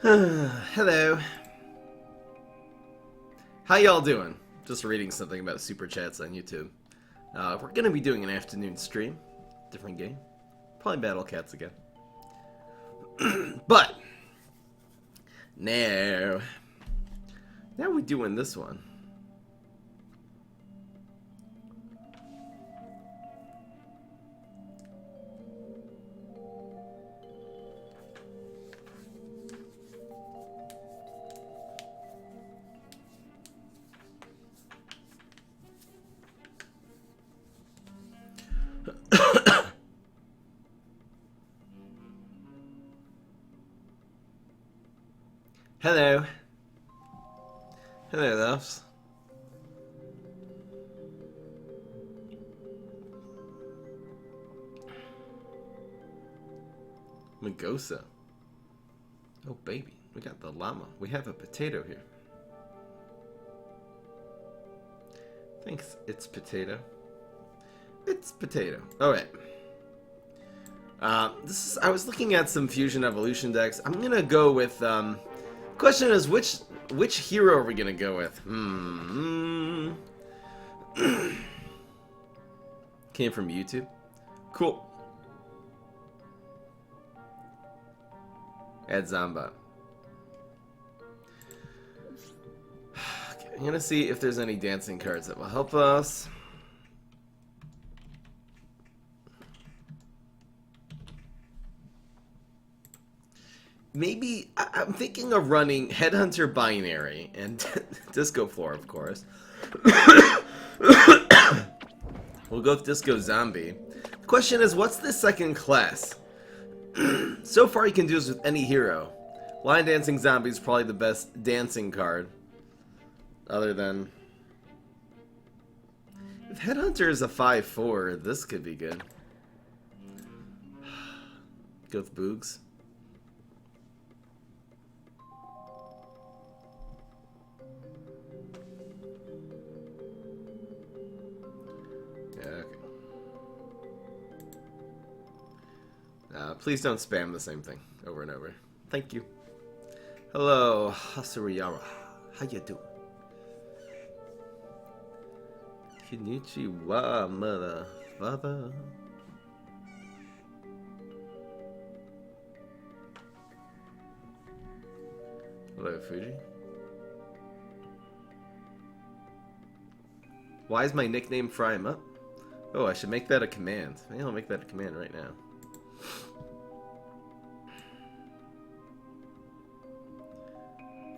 Hello. How y'all doing? Just reading something about super chats on YouTube. We're gonna be doing an afternoon stream. Different game. Probably Battle Cats again. But now we're doing this one. Hello. Hello, loves. Magosa. Oh, baby. We got the llama. We have a potato here. Thanks, it's potato. It's potato. Alright. I was looking at some Fusion Evolution decks. I'm gonna go with, question is, which hero are we gonna go with? Came from YouTube. Cool. Add Zomba. Okay, I'm gonna see if there's any dancing cards that will help us. Maybe, I'm thinking of running Headhunter Binary and Disco 4, of course. We'll go with Disco Zombie. The question is, what's the second class? So far, you can do this with any hero. Line Dancing Zombie is probably the best dancing card. Other than... If Headhunter is a 5/4, this could be good. Go with Boogs. Please don't spam the same thing over and over. Thank you. Hello, Hasuriyara. How you doing? Konnichiwa, mother father. Hello, Fuji. Why is my nickname Fry 'em Up? Oh, I should make that a command. Maybe I'll make that a command right now.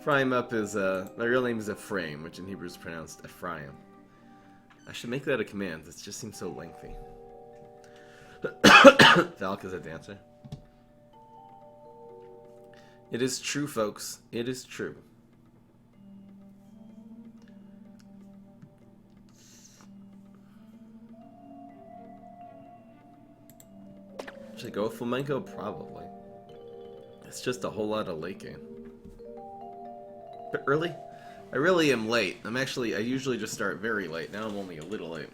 Fry 'em Up is, my real name is Ephraim, which in Hebrew is pronounced Ephraim. I should make that a command. It just seems so lengthy. Valk is a dancer. It is true, folks. It is true. Should I go with flamenco? Probably. It's just a whole lot of late game. But early? I really am late. I usually just start very late. Now I'm only a little late.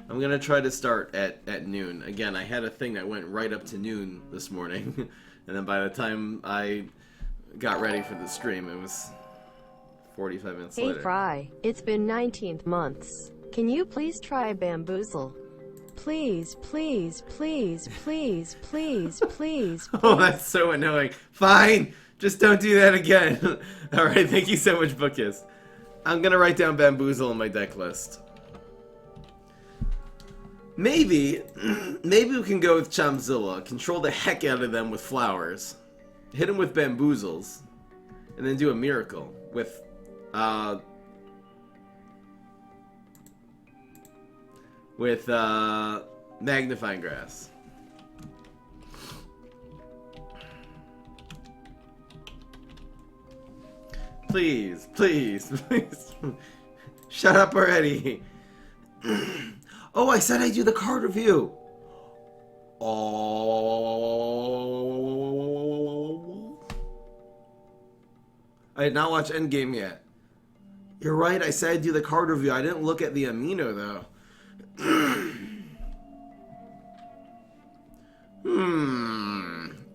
I'm gonna try to start at noon. Again, I had a thing that went right up to noon this morning. And then by the time I got ready for the stream, it was 45 minutes later. Hey Fry, it's been 19 months. Can you please try Bamboozle? Please, please, please, please, please, please. Oh, that's so annoying. Fine! Just don't do that again. Alright, thank you so much, Bookis. I'm gonna write down Bamboozle in my deck list. Maybe we can go with Chomzilla, control the heck out of them with flowers, hit them with bamboozles, and then do a miracle with, Magnifying Grass. Please, please, please. Shut up already. Oh, I said I'd do the card review. Oh. I did not watch Endgame yet. You're right, I said I'd do the card review. I didn't look at the amino, though.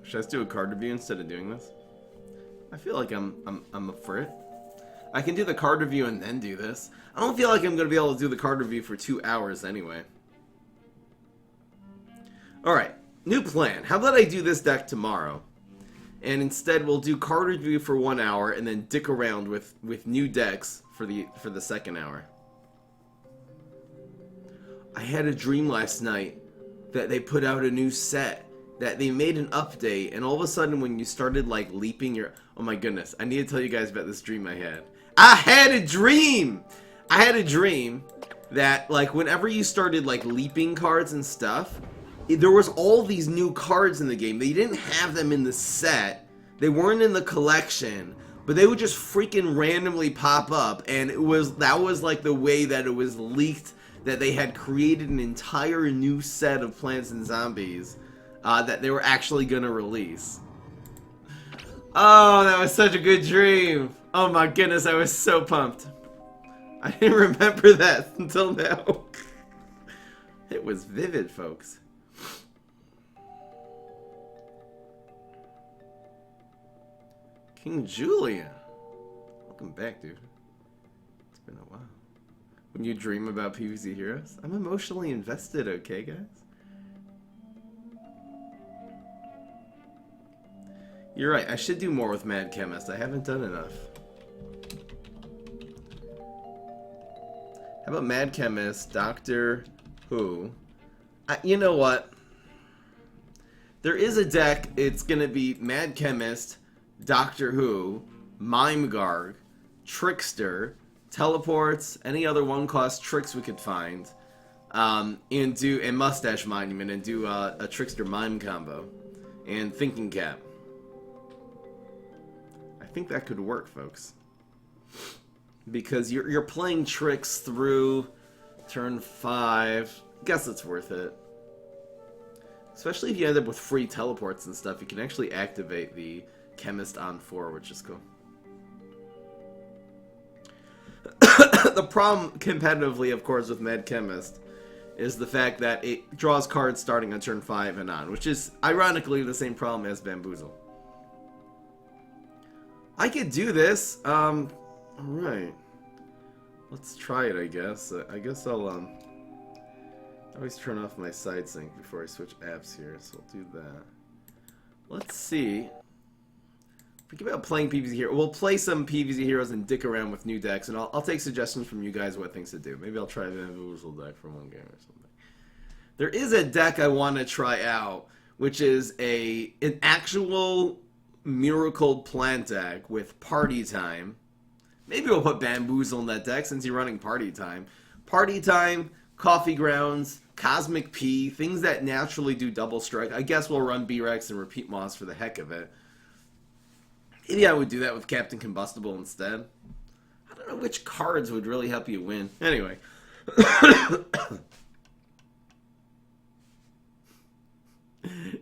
Should I just do a card review instead of doing this? I feel like I'm up for it. I can do the card review and then do this. I don't feel like I'm going to be able to do the card review for 2 hours anyway. Alright, new plan. How about I do this deck tomorrow? And instead we'll do card review for 1 hour and then dick around with new decks for the second hour. I had a dream last night that they put out a new set. That they made an update, and all of a sudden when you started like leaping your... Oh my goodness, I need to tell you guys about this dream I had. I had a dream that like whenever you started like leaping cards and stuff, there was all these new cards in the game. They didn't have them in the set, they weren't in the collection, but they would just freaking randomly pop up, and that was like the way that it was leaked, that they had created an entire new set of Plants and Zombies that they were actually gonna release. Oh, that was such a good dream. Oh my goodness, I was so pumped. I didn't remember that until now. It was vivid, folks. King Julian. Welcome back, dude. It's been a while. When you dream about PvZ heroes, I'm emotionally invested, okay, guys? You're right, I should do more with Mad Chemist. I haven't done enough. How about Mad Chemist, Doctor Who? You know what? There is a deck, it's gonna be Mad Chemist, Doctor Who, Mime Garg, Trickster, Teleports, any other one-cost tricks we could find, and Mustache Monument, and do a Trickster Mime combo, and Thinking Cap. I think that could work, folks. Because you're playing tricks through turn 5. Guess it's worth it. Especially if you end up with free teleports and stuff, you can actually activate the Chemist on 4, which is cool. The problem, competitively, of course, with Mad Chemist is the fact that it draws cards starting on turn 5 and on, which is, ironically, the same problem as Bamboozle. I could do this. Alright. Let's try it, I guess. I guess I'll, always turn off my side sync before I switch apps here, so I'll do that. Let's see. Forget about playing PvZ Heroes. We'll play some PvZ Heroes and dick around with new decks, and I'll take suggestions from you guys what things to do. Maybe I'll try a Bamboozle deck for one game or something. There is a deck I want to try out, which is an actual Miracle Plant deck with Party Time. Maybe we'll put Bamboozle in that deck since you're running Party Time. Party Time, Coffee Grounds, Cosmic P, things that naturally do double strike. I guess we'll run B-Rex and Repeat Moss for the heck of it. Maybe I would do that with Captain Combustible instead. I don't know which cards would really help you win. Anyway.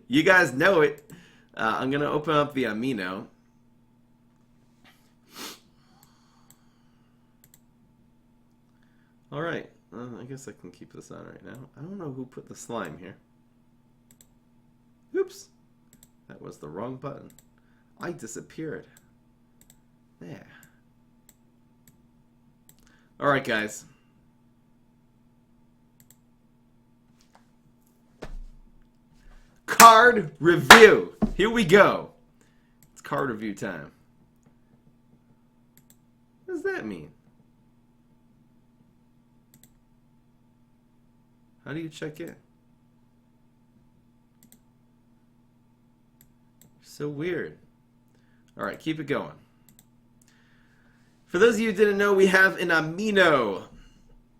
You guys know it. I'm going to open up the Amino. Alright. I guess I can keep this on right now. I don't know who put the slime here. Oops. That was the wrong button. I disappeared. There. Alright, guys. Card review. Here we go. It's card review time. What does that mean? How do you check in? So weird. Alright, keep it going. For those of you who didn't know, we have an Amino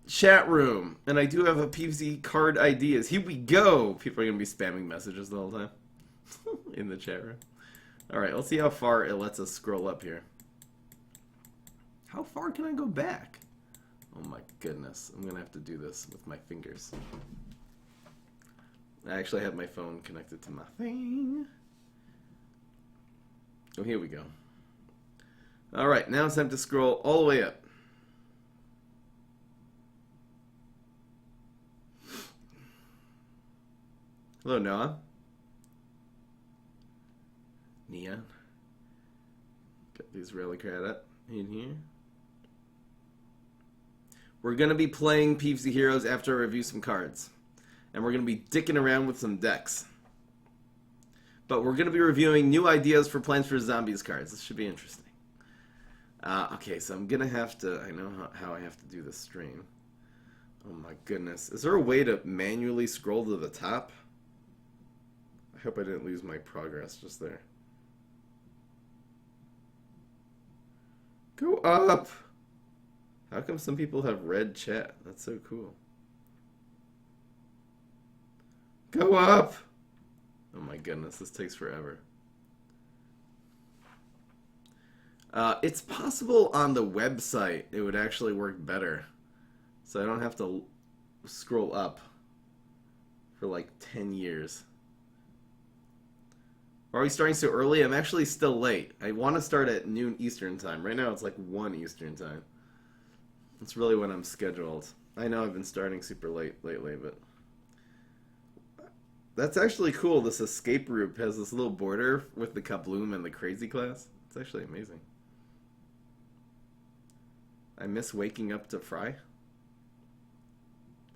chat room. And I do have a PvZ card ideas. Here we go! People are going to be spamming messages the whole time. In the chat room. Alright, let's see how far it lets us scroll up here. How far can I go back? Oh my goodness. I'm going to have to do this with my fingers. I actually have my phone connected to my thing. Oh, here we go. Alright, now it's time to scroll all the way up. Hello, Noah. neon. Got these Relicat up in here. We're going to be playing PvZ Heroes after I review some cards. And we're going to be dicking around with some decks. But we're going to be reviewing new ideas for Plants vs. Zombies cards. This should be interesting. Okay, so I'm going to have to... I know how I have to do this stream. Oh my goodness. Is there a way to manually scroll to the top? I hope I didn't lose my progress just there. Go up! How come some people have red chat? That's so cool. Go up! Oh my goodness, this takes forever. It's possible on the website it would actually work better. So I don't have to scroll up for like 10 years. Are we starting so early? I'm actually still late. I want to start at noon Eastern time. Right now it's like 1 Eastern time. That's really when I'm scheduled. I know I've been starting super late lately, but... That's actually cool. This escape route has this little border with the Kabloom and the Crazy class. It's actually amazing. I miss waking up to Fry.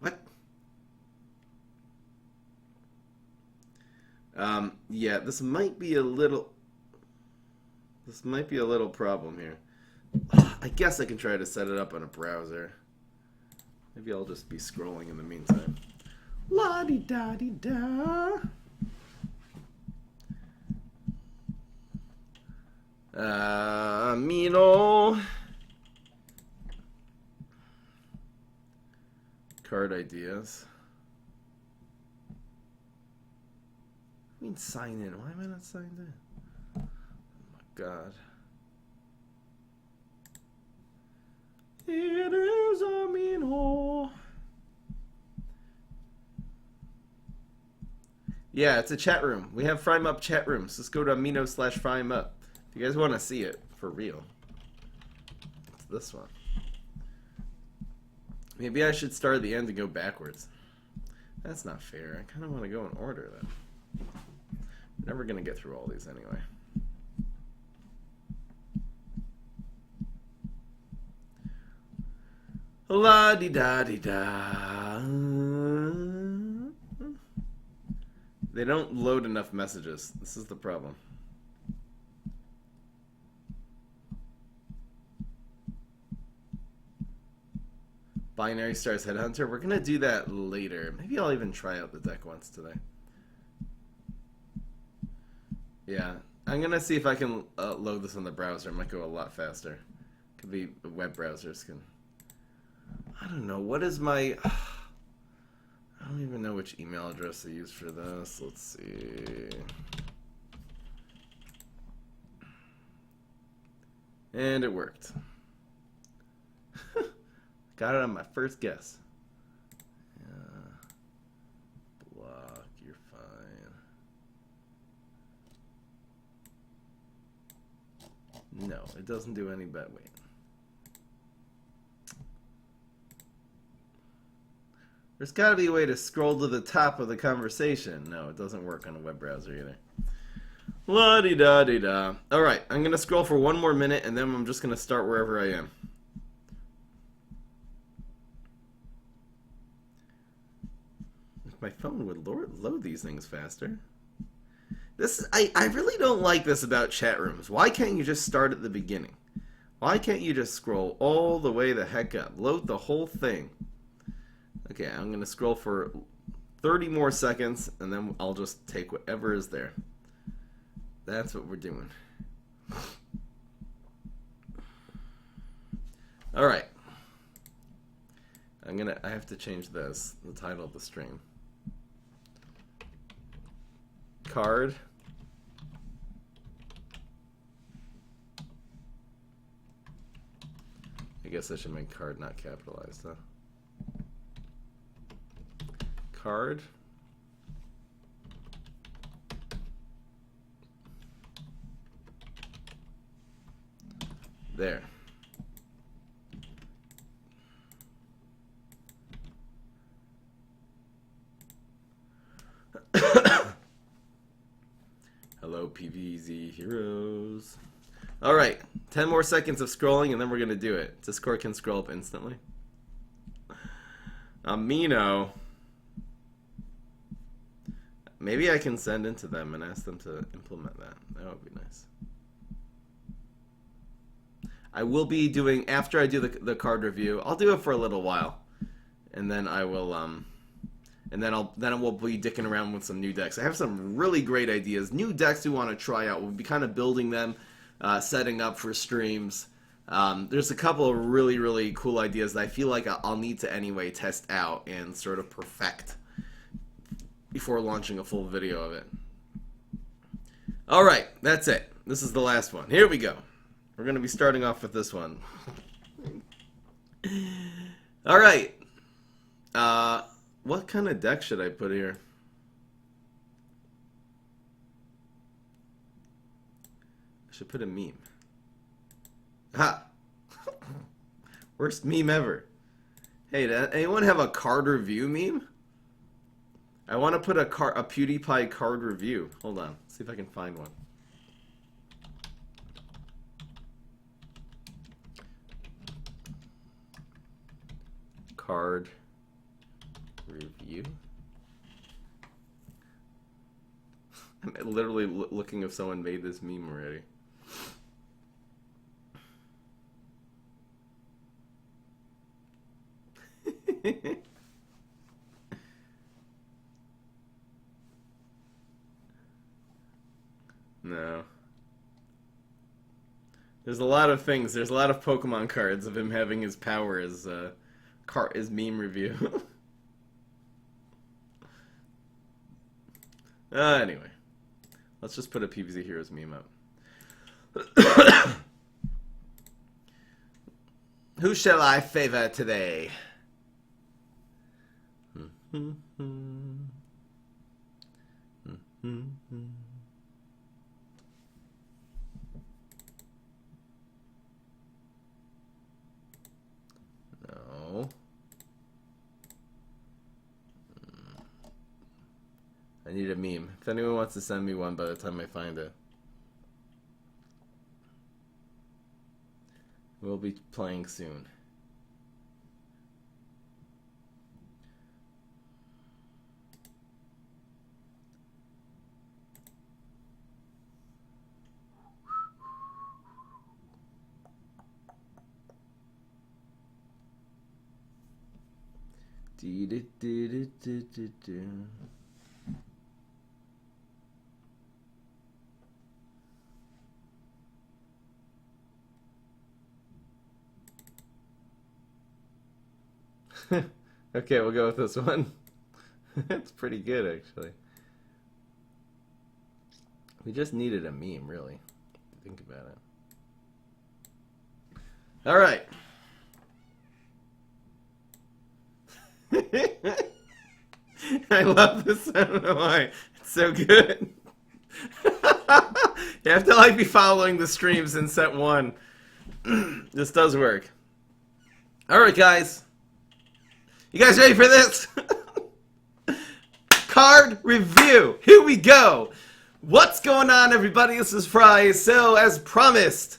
What? Yeah, this might be a little problem here. I guess I can try to set it up on a browser. Maybe I'll just be scrolling in the meantime. La-di-da-di-da. Mino. Card ideas. I mean, sign in. Why am I not signed in? Oh my god. It is Amino. Yeah, it's a chat room. We have Frame Up chat rooms. Let's go to Amino/Frame Up. If you guys want to see it for real, it's this one. Maybe I should start at the end and go backwards. That's not fair. I kind of want to go in order then. We're never going to get through all these anyway. La-di-da-di-da. They don't load enough messages. This is the problem. Binary Stars Headhunter. We're going to do that later. Maybe I'll even try out the deck once today. Yeah. I'm going to see if I can load this on the browser. It might go a lot faster. Could be web browsers can... I don't know. What is my... I don't even know which email address to use for this. Let's see. And it worked. Got it on my first guess. Yeah. Block, you're fine. No, it doesn't do any bad weight. There's got to be a way to scroll to the top of the conversation. No, it doesn't work on a web browser either. La-di-da-di-da. Alright, I'm going to scroll for 1 more minute, and then I'm just going to start wherever I am. If my phone would load these things faster. I really don't like this about chat rooms. Why can't you just start at the beginning? Why can't you just scroll all the way the heck up? Load the whole thing. Okay, I'm going to scroll for 30 more seconds, and then I'll just take whatever is there. That's what we're doing. Alright. I have to change this, the title of the stream. Card. I guess I should make card not capitalized, huh? Card. There. Hello, PvZ. PvZ heroes. Alright, 10 more seconds of scrolling and then we're going to do it. Discord can scroll up instantly. Amino. Maybe I can send into them and ask them to implement that. That would be nice. I will be doing, after I do the card review, I'll do it for a little while. And then I will, and then we'll be dicking around with some new decks. I have some really great ideas. New decks we want to try out. We'll be kind of building them, setting up for streams. There's a couple of really, really cool ideas that I feel like I'll need to anyway test out and sort of perfect before launching a full video of it. Alright, that's it. This is the last one. Here we go. We're going to be starting off with this one. Alright. What kind of deck should I put here? I should put a meme. Ha! Worst meme ever. Hey, does anyone have a card review meme? I want to put a PewDiePie card review. Hold on. See if I can find one. Card review. I'm literally looking if someone made this meme already. No. There's a lot of things. There's a lot of Pokemon cards of him having his power as his meme review. Anyway, let's just put a PvZ Heroes meme up. Who shall I favor today? No. I need a meme. If anyone wants to send me one by the time I find it. We'll be playing soon. Okay, we'll go with this one. It's pretty good, actually. We just needed a meme, really. Think about it. Alright. I love this. I don't know why. It's so good. You have to like be following the streams in set 1. This does work. Alright, guys. You guys ready for this? Card review. Here we go. What's going on, everybody? This is Fry. So, as promised,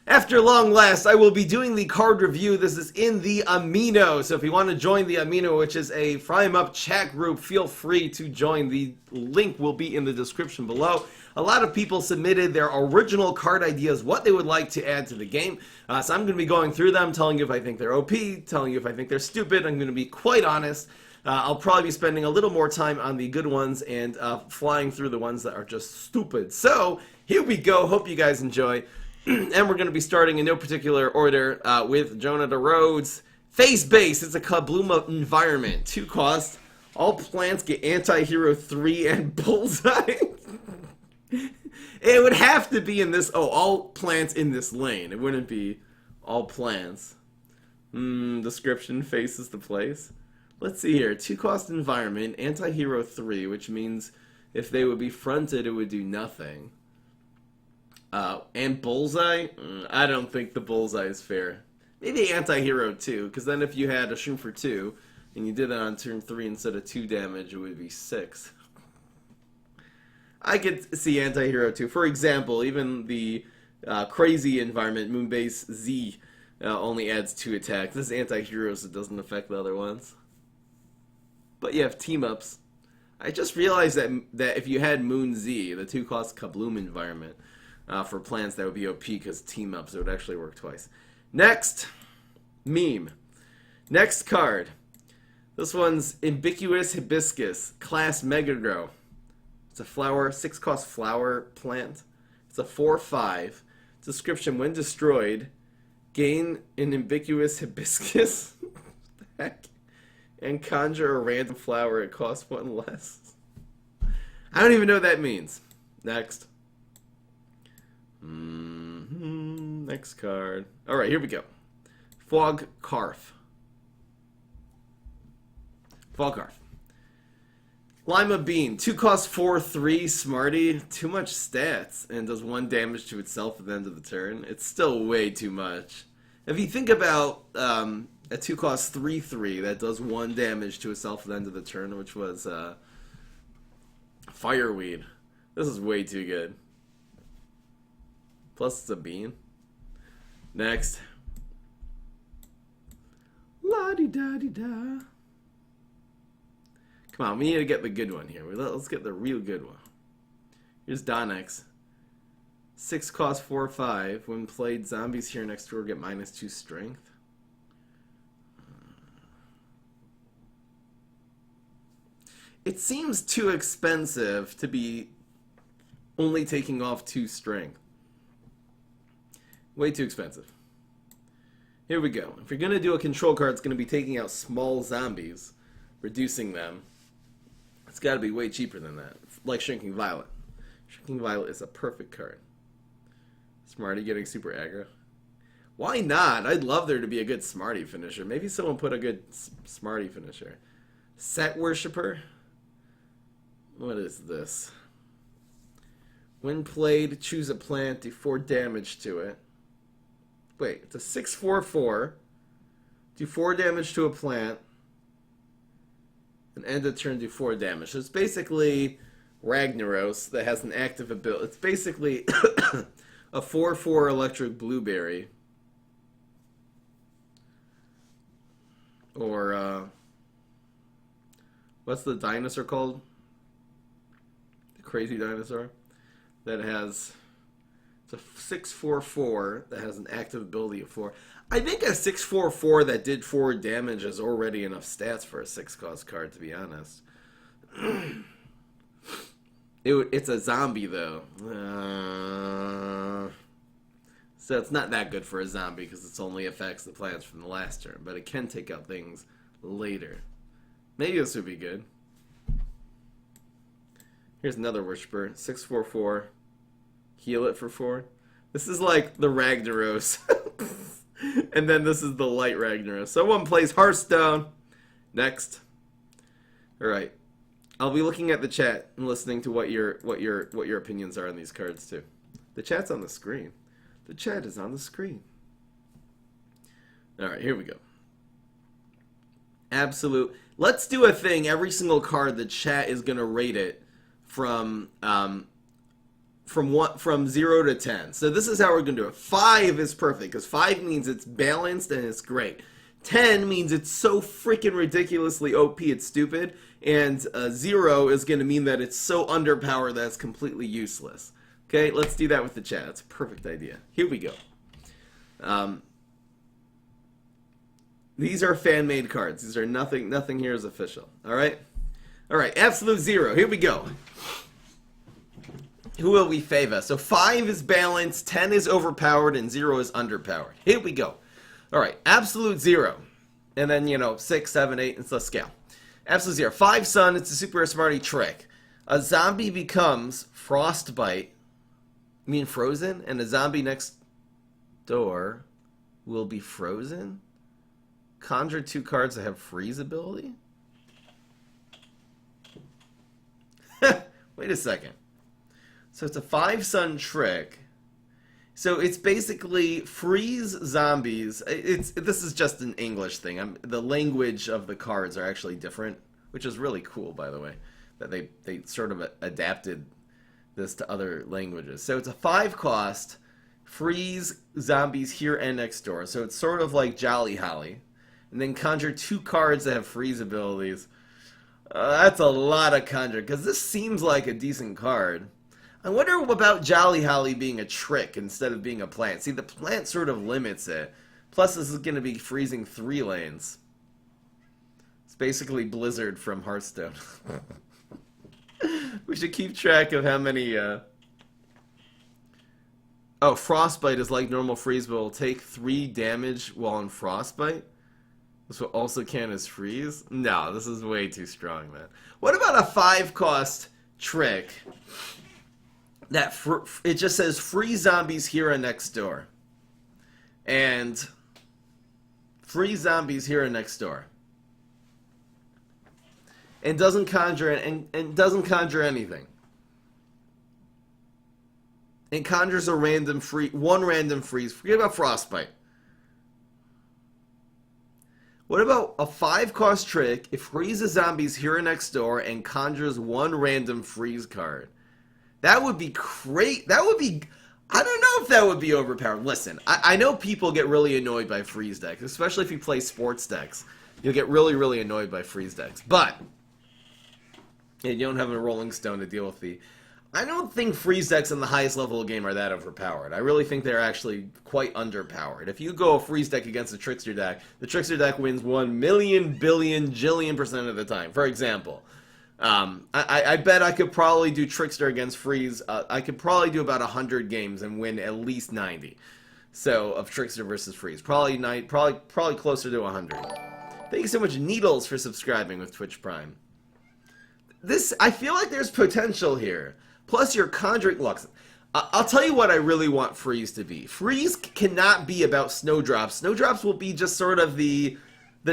after long last, I will be doing the card review. This is in the Amino. So if you want to join the Amino, which is a Fry 'em Up chat group, feel free to join. The link will be in the description below. A lot of people submitted their original card ideas, what they would like to add to the game. So I'm going to be going through them, telling you if I think they're OP, telling you if I think they're stupid. I'm going to be quite honest. I'll probably be spending a little more time on the good ones and flying through the ones that are just stupid. So here we go. Hope you guys enjoy. And we're going to be starting in no particular order with Jonah the Rhodes. Phase Base. It's a Kablooma environment. 2 cost. All plants get anti-hero 3 and bullseye. It would have to be in this. Oh, all plants in this lane. It wouldn't be all plants. Description faces the place. Let's see here. 2 cost environment. Anti-hero 3, which means if they would be fronted, it would do nothing. And bullseye? I don't think the bullseye is fair. Maybe anti-hero 2, because then if you had a shroom for 2, and you did it on turn 3 instead of 2 damage, it would be 6. I could see anti-hero too. For example, even the crazy environment, Moonbase Z, only adds 2 attacks. This is anti-hero, so it doesn't affect the other ones. But you have team-ups. I just realized that if you had Moon Z, the 2-cost Kabloom environment, for plants, that would be OP because team-ups, it would actually work twice. Next, meme. Next card. This one's Ambiguous Hibiscus, class Megagrow. It's a flower, 6-cost flower plant. It's a 4/5. Description: when destroyed, gain an ambiguous hibiscus. What the heck? And conjure a random flower. It costs 1 less. I don't even know what that means. Next. Next card. Alright, here we go. Fog Carf. Fog Carf. Lima Bean. 2 cost 4/3 Smarty. Too much stats. And does 1 damage to itself at the end of the turn. It's still way too much. If you think about a 2 cost 3/3 that does 1 damage to itself at the end of the turn, which was Fireweed. This is way too good. Plus it's a bean. Next. La-di-da-di-da. Come on, we need to get the good one here. Let's get the real good one. Here's Donex. 6 cost 4/5. When played, zombies here next door get -2 strength. It seems too expensive to be only taking off 2 strength. Way too expensive. Here we go. If you're going to do a control card, it's going to be taking out small zombies, reducing them. It's got to be way cheaper than that. It's like Shrinking Violet. Shrinking Violet is a perfect card. Smarty getting super aggro. Why not? I'd love there to be a good Smarty finisher. Maybe someone put a good Smarty finisher. Set Worshipper. What is this? When played, choose a plant, do 4 damage to it. Wait, it's a 6/4/4. Do 4 damage to a plant. And end of turn, do 4 damage. So it's basically Ragnaros that has an active ability. It's basically a 4/4 electric blueberry. Or, what's the dinosaur called? The crazy dinosaur? That has... It's a 6/4/4 that has an active ability of 4. I think a 6/4/4 that did 4 damage is already enough stats for a 6-cost card, to be honest. It's a zombie, though. So it's not that good for a zombie because it only affects the plants from the last turn. But it can take out things later. Maybe this would be good. Here's another Worshiper. 6/4/4. Heal it for 4. This is like the Ragnaros. And then this is the light Ragnaros. Someone plays Hearthstone. Next. Alright. I'll be looking at the chat and listening to what your opinions are on these cards too. The chat's on the screen. The chat is on the screen. Alright, here we go. Absolute. Let's do a thing. Every single card, the chat is gonna rate it from 0 to 10. So this is how we're going to do it. 5 is perfect, because 5 means it's balanced and it's great. 10 means it's so freaking ridiculously OP, it's stupid. And 0 is going to mean that it's so underpowered that it's completely useless. Okay, let's do that with the chat. That's a perfect idea. Here we go. These are fan-made cards. These are nothing here is official. Alright? Alright, absolute 0. Here we go. Who will we favor? So 5 is balanced, 10 is overpowered, and 0 is underpowered. Here we go. Alright, absolute 0. And then, 6, 7, 8, it's a scale. Absolute 0. 5 Sun, it's a super smarty trick. A zombie becomes Frostbite, frozen, and a zombie next door will be frozen? Conjure 2 cards that have freeze ability? Wait a second. So it's a 5 Sun trick. So it's basically freeze zombies. This is just an English thing. The language of the cards are actually different, which is really cool, by the way. That they sort of adapted this to other languages. So it's a 5 cost, freeze zombies here and next door. So it's sort of like Jolly Holly. And then conjure 2 cards that have freeze abilities. That's a lot of conjure, because this seems like a decent card. I wonder about Jolly Holly being a trick instead of being a plant. See, the plant sort of limits it. Plus, this is going to be freezing 3 lanes. It's basically Blizzard from Hearthstone. We should keep track of how many... Oh, Frostbite is like normal freeze, but will take 3 damage while on Frostbite? This will also count as freeze? No, this is way too strong, man. What about a 5 cost trick that it just says free zombies here and next door? And free zombies here and next door. And doesn't conjure and doesn't conjure anything. And conjures a random one random freeze. Forget about Frostbite. What about a 5 cost trick? It freezes zombies here and next door and conjures 1 random freeze card. That would be great. That would be... I don't know if that would be overpowered. Listen, I know people get really annoyed by freeze decks, especially if you play sports decks. You'll get really, really annoyed by freeze decks. But you don't have a Rolling Stone to deal with the... I don't think freeze decks in the highest level of the game are that overpowered. I really think they're actually quite underpowered. If you go a freeze deck against a trickster deck, the trickster deck wins 1 million, billion, jillion % of the time. For example, I bet I could probably do trickster against freeze. I could probably do about 100 games and win at least 90. So of trickster versus freeze, probably closer to 100. Thank you so much, Needles, for subscribing with Twitch Prime. I feel like there's potential here. Plus, your conjuring looks. I'll tell you what I really want freeze to be. Freeze cannot be about snowdrops. Snowdrops will be just sort of the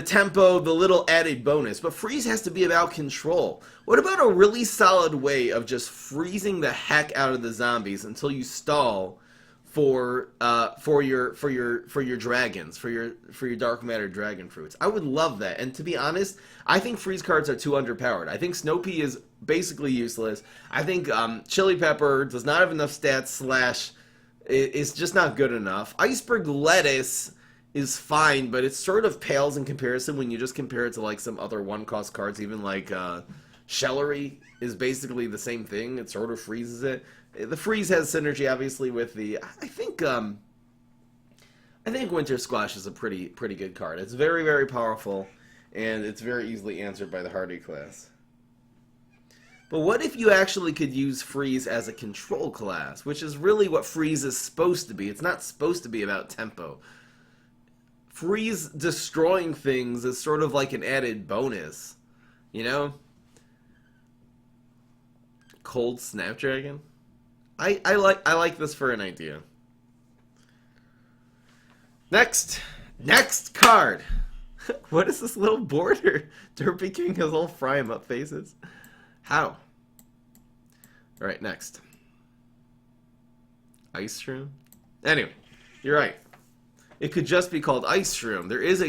tempo, the little added bonus. But freeze has to be about control. What about a really solid way of just freezing the heck out of the zombies until you stall for your dragons, for your dark matter dragon fruits? I would love that. And to be honest, I think freeze cards are too underpowered. I think Snow Pea is basically useless. I think Chili Pepper does not have enough stats / is just not good enough. Iceberg Lettuce is fine, but it sort of pales in comparison when you just compare it to like some other 1 cost cards. Even like Celery is basically the same thing. It sort of freezes it. The freeze has synergy, obviously, with the... I think Winter Squash is a pretty good card. It's very, very powerful, and it's very easily answered by the Hardy class. But what if you actually could use freeze as a control class, which is really what freeze is supposed to be. It's not supposed to be about tempo. Freeze destroying things is sort of like an added bonus, you know? Cold Snapdragon? I like this for an idea. Next card. What is this little border? Derpy King has all fry 'em up faces. How? Alright, next. Ice Shroom? Anyway, you're right. It could just be called Ice Shroom. There is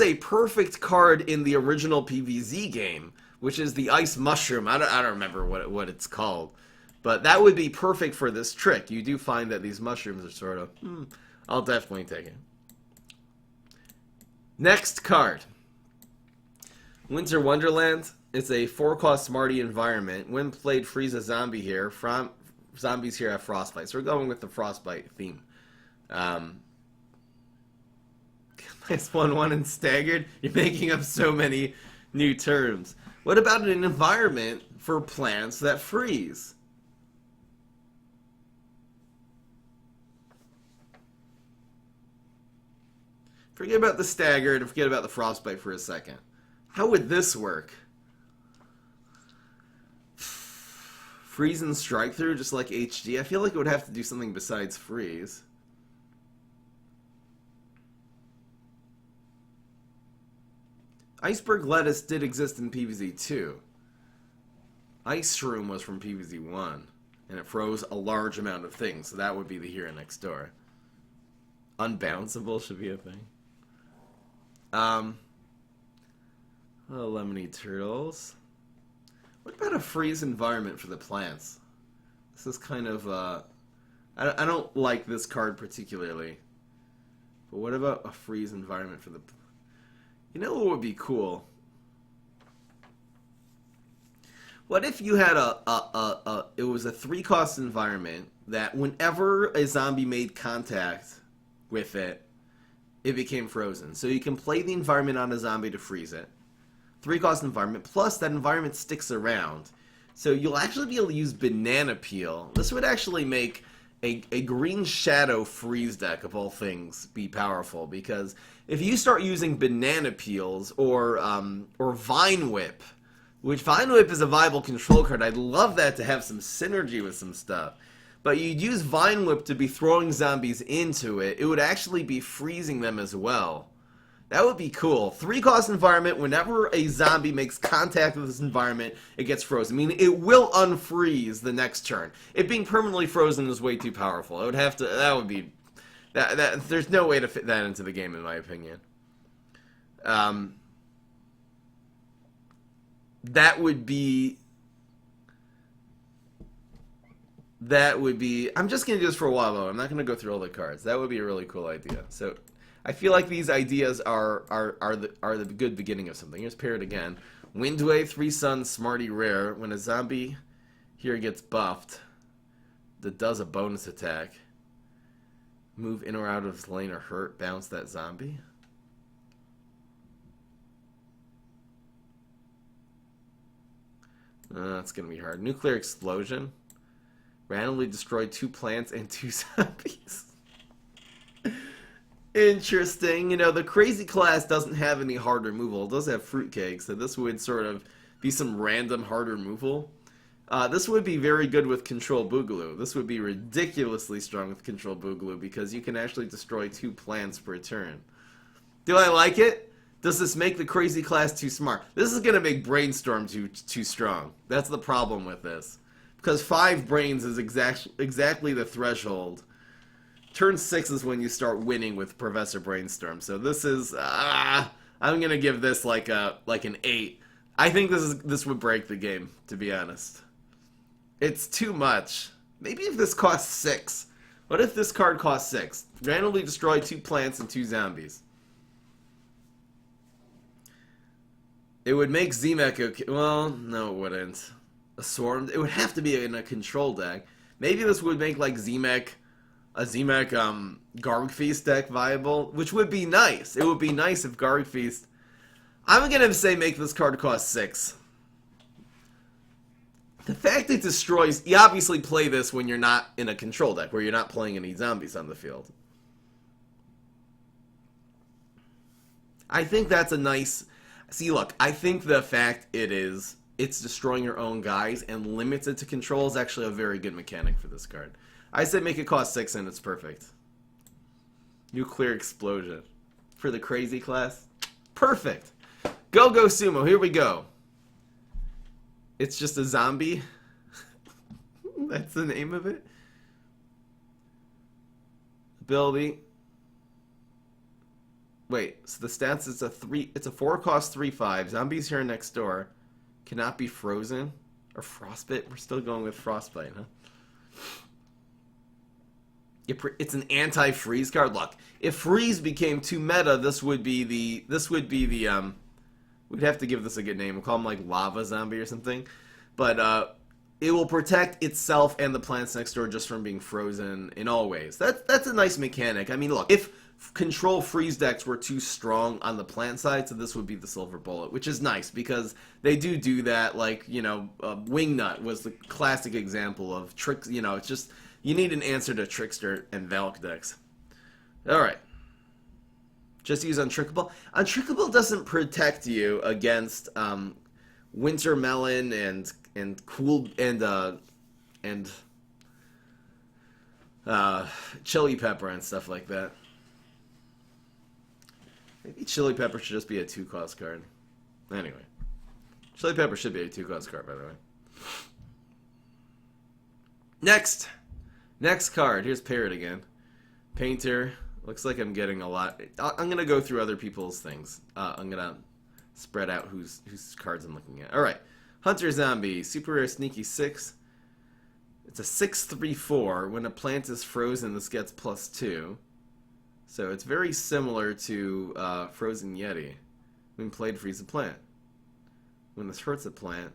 a perfect card in the original PvZ game, which is the Ice Mushroom. I don't remember what it's called. But that would be perfect for this trick. You do find that these mushrooms are sort of... I'll definitely take it. Next card. Winter Wonderland. It's a 4-cost Smarty environment. When played, freeze a zombie here. Zombies here have Frostbite. So we're going with the Frostbite theme. Nice 1/1 and staggered. You're making up so many new terms. What about an environment for plants that freeze? Forget about the staggered and forget about the Frostbite for a second. How would this work? Freeze and strike through, just like HG? I feel like it would have to do something besides freeze. Iceberg Lettuce did exist in PvZ 2. Ice Shroom was from PvZ 1. And it froze a large amount of things, so that would be the hero next door. Unbounceable should be a thing. Lemony Turtles. What about a freeze environment for the plants? This is kind of, I don't like this card particularly. But what about a freeze environment for the... You know what would be cool? What if you had it was a 3-cost environment that whenever a zombie made contact with it, it became frozen. So you can play the environment on a zombie to freeze it. 3-cost environment, plus that environment sticks around. So you'll actually be able to use Banana Peel. This would actually make a Green Shadow freeze deck, of all things, be powerful. Because if you start using Banana Peels or Vine Whip, which Vine Whip is a viable control card, I'd love that to have some synergy with some stuff. But you'd use Vine Whip to be throwing zombies into it. It would actually be freezing them as well. That would be cool. 3-cost environment, whenever a zombie makes contact with this environment, it gets frozen. I mean, it will unfreeze the next turn. It being permanently frozen is way too powerful. It would have to, that would be, there's no way to fit that into the game, in my opinion. That would be, I'm just going to do this for a while, though. I'm not going to go through all the cards. That would be a really cool idea. So, I feel like these ideas are the good beginning of something. Here's Parrot again. Windwave, 3 Suns, Smarty Rare. When a zombie here gets buffed, that does a bonus attack. Move in or out of his lane or hurt. Bounce that zombie. That's going to be hard. Nuclear Explosion. Randomly destroy 2 plants and 2 zombies. Interesting. You know, the crazy class doesn't have any hard removal. It does have fruitcake, so this would sort of be some random hard removal. This would be very good with Control Boogaloo. This would be ridiculously strong with Control Boogaloo because you can actually destroy 2 plants per turn. Do I like it? Does this make the crazy class too smart? This is going to make Brainstorm too strong. That's the problem with this. Because 5 brains is exactly the threshold. Turn 6 is when you start winning with Professor Brainstorm. So this is, I'm going to give this like an 8. I think this would break the game, to be honest. It's too much. Maybe if this costs 6. What if this card costs 6? Randomly destroy 2 plants and 2 zombies. It would make Z-Mech okay. Well, no it wouldn't. A Swarm, it would have to be in a control deck. Maybe this would make like Z-Mech, a Z-Mech Garg Feast deck viable, which would be nice. It would be nice if Garg Feast... I'm going to say make this card cost 6. The fact it destroys... You obviously play this when you're not in a control deck, where you're not playing any zombies on the field. I think that's a nice... See, look, I think the fact it's destroying your own guys and limits it to control is actually a very good mechanic for this card. I say make it cost 6 and it's perfect. Nuclear Explosion. For the crazy class. Perfect. Go Go Sumo. Here we go. It's just a zombie. That's the name of it. Ability. Wait, so the stats it's a 4-cost 3/5. Zombies here next door. Cannot be frozen. Or frostbite. We're still going with frostbite, huh? It's an anti-freeze card. Look, if freeze became too meta, this would be the we'd have to give this a good name. We'll call them like lava zombie or something. But it will protect itself and the plants next door just from being frozen in all ways. That's a nice mechanic. I mean, look, if control freeze decks were too strong on the plant side, so this would be the Silver Bullet, which is nice because they do that. Like, you know, Wingnut was the classic example of tricks. You know, it's just you need an answer to Trickster and Valk decks. All right, just use Untrickable. Untrickable doesn't protect you against Winter Melon and cool and Chili Pepper and stuff like that. Maybe Chili Pepper should just be a 2-cost card. Anyway. Chili Pepper should be a 2-cost card, by the way. Next card. Here's Parrot again. Painter. Looks like I'm getting a lot. I'm going to go through other people's things. I'm going to spread out whose cards I'm looking at. Alright. Hunter Zombie. Super Rare Sneaky 6. It's a 6/3/4. When a plant is frozen, this gets +2. So it's very similar to Frozen Yeti. When played, freeze a plant. When this hurts a plant,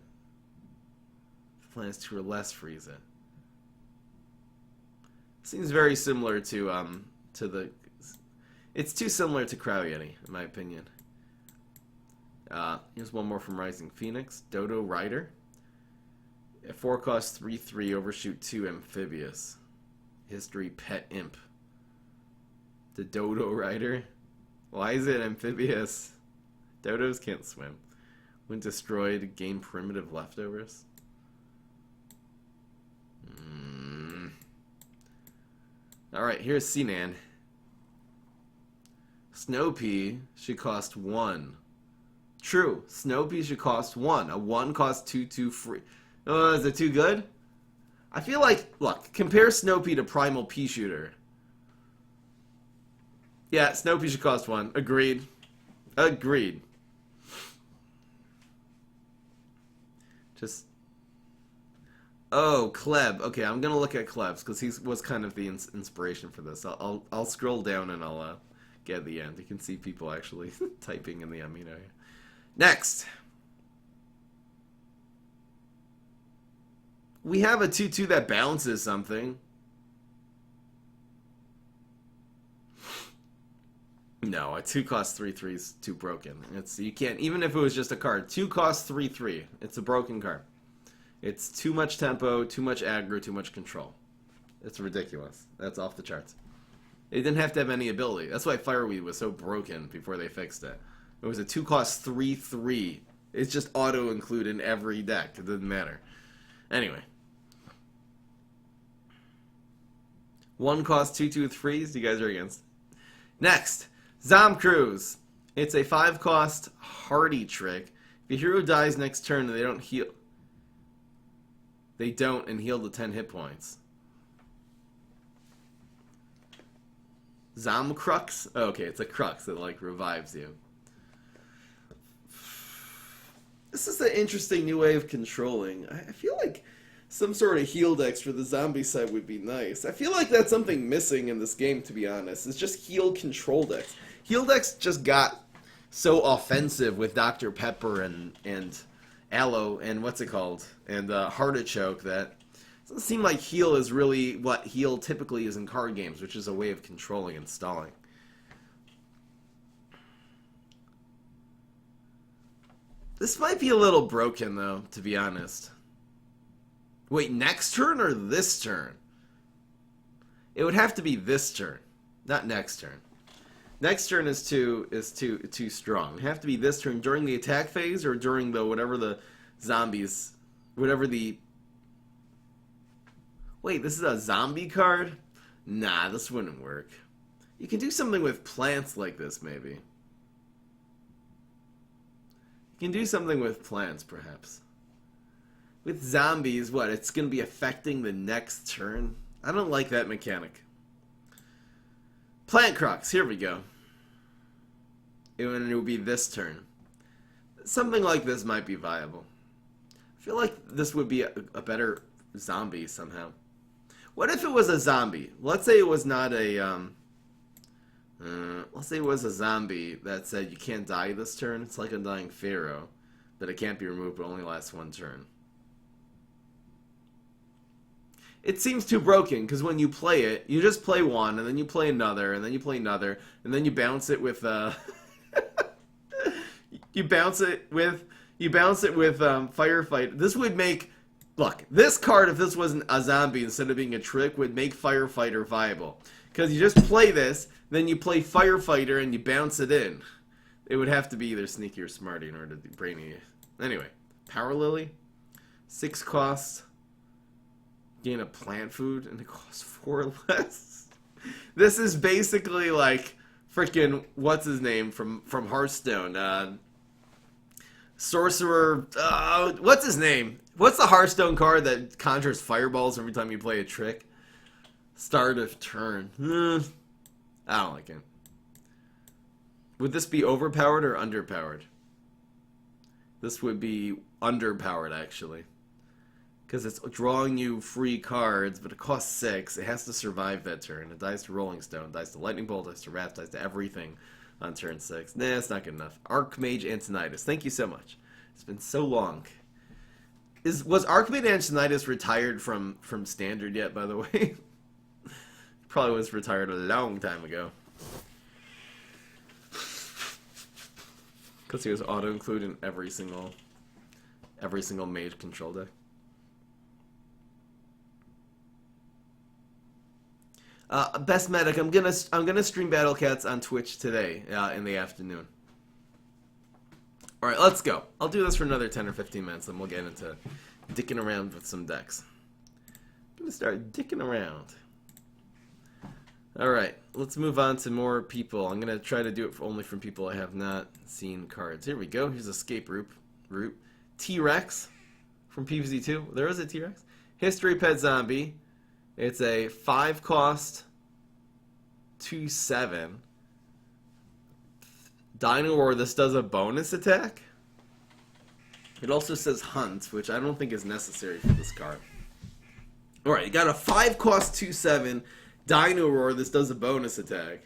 if the plant is 2 or less, freeze it. Seems very similar to the. It's too similar to Crow Yeti, in my opinion. Here's one more from Rising Phoenix. Dodo Rider. At 4 cost 3/3, overshoot 2, amphibious. History pet imp. The Dodo Rider? Why is it amphibious? Dodos can't swim. When destroyed, gain primitive leftovers. Alright, here's Sinan. Snow Pea should cost 1. True, Snow Pea should cost 1. A 1 costs 2 free. Oh, is it too good? I feel like, look, compare Snow Pea to Primal Pea Shooter. Yeah, Snow Pea should cost 1. Agreed. Agreed. Just... Oh, Kleb. Okay, I'm gonna look at Kleb's because he was kind of the inspiration for this. I'll scroll down and I'll get at the end. You can see people actually typing in the amino here. Next, we have a 2/2 that balances something. No, a 2 costs 3/3 is too broken. You can't, even if it was just a card. 2 costs 3/3. It's a broken card. It's too much tempo, too much aggro, too much control. It's ridiculous. That's off the charts. It didn't have to have any ability. That's why Fireweed was so broken before they fixed it. It was a 2 cost 3/3. It's just auto include in every deck. It doesn't matter. Anyway. 1 cost 2/2 with freeze. You guys are against. Next, Zomcruise. It's a 5 cost hardy trick. If your hero dies next turn and they don't heal. They don't and heal to 10 hit points. Zomcrux? Oh, okay, it's a crux that like revives you. This is an interesting new way of controlling. I feel like some sort of heal decks for the zombie side would be nice. I feel like that's something missing in this game, to be honest. It's just heal control decks. Heal decks just got so offensive with Dr. Pepper and Aloe and what's it called? And Heartichoke that it doesn't seem like heal is really what heal typically is in card games, which is a way of controlling and stalling. This might be a little broken, though, to be honest. Wait, next turn or this turn? It would have to be this turn, not next turn. Next turn is too strong. It would have to be this turn during the attack phase or during the whatever the zombies, whatever the. Wait, this is a zombie card? Nah, this wouldn't work. You can do something with plants like this, maybe. You can do something with plants, perhaps. With zombies, what? It's going to be affecting the next turn? I don't like that mechanic. Plant Crocs, here we go. It would be this turn. Something like this might be viable. I feel like this would be a better zombie somehow. What if it was a zombie? Let's say it was not a, let's say it was a zombie that said you can't die this turn. It's like Undying Pharaoh, that it can't be removed but only lasts 1 turn. It seems too broken, because when you play it, you just play one, and then you play another, and then you play another, and then you bounce it with, you bounce it with Firefight. This would make, look, this card, if this wasn't a zombie instead of being a trick, would make Firefighter viable. Because you just play this, then you play Firefighter, and you bounce it in. It would have to be either Sneaky or Smarty in order to be brainy. Anyway, Power Lily, 6 costs. Gain a plant food and it costs 4 less. This is basically like freaking what's his name from Hearthstone. Sorcerer. What's his name? What's the Hearthstone card that conjures fireballs every time you play a trick? Start of turn. I don't like it. Would this be overpowered or underpowered? This would be underpowered, actually. Because it's drawing you free cards, but it costs 6. It has to survive that turn. It dies to Rolling Stone, dies to Lightning Bolt, dies to Wrath, dies to everything on turn 6. Nah, it's not good enough. Archmage Antonidas, thank you so much. It's been so long. Was Archmage Antonidas retired from Standard yet, by the way? Probably was retired a long time ago. Because he was auto-included in every single mage control deck. Best Medic, I'm gonna stream Battle Cats on Twitch today in the afternoon. All right, let's go. I'll do this for another 10 or 15 minutes, and we'll get into dicking around with some decks. I'm gonna start dicking around. All right, let's move on to more people. I'm gonna try to do it only from people I have not seen cards. Here we go. Here's Escape Route. T-Rex from PvZ 2. There is a T-Rex. History Pet Zombie. It's a 5-cost 2/7. Dino War. This does a bonus attack. It also says Hunt, which I don't think is necessary for this card. Alright, you got a 5-cost 2/7 Dino Roar. This does a bonus attack.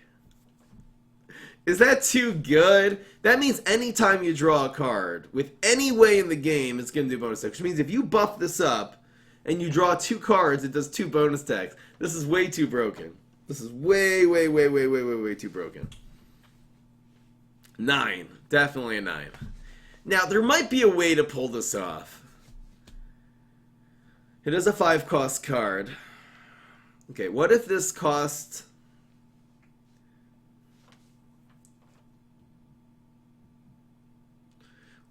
Is that too good? That means anytime you draw a card with any way in the game, it's going to do bonus attack. Which means if you buff this up and you draw 2 cards, it does 2 bonus attacks. This is way too broken. This is way too broken. 9. Definitely a 9. Now, there might be a way to pull this off. It is a 5-cost card. Okay, what if this cost...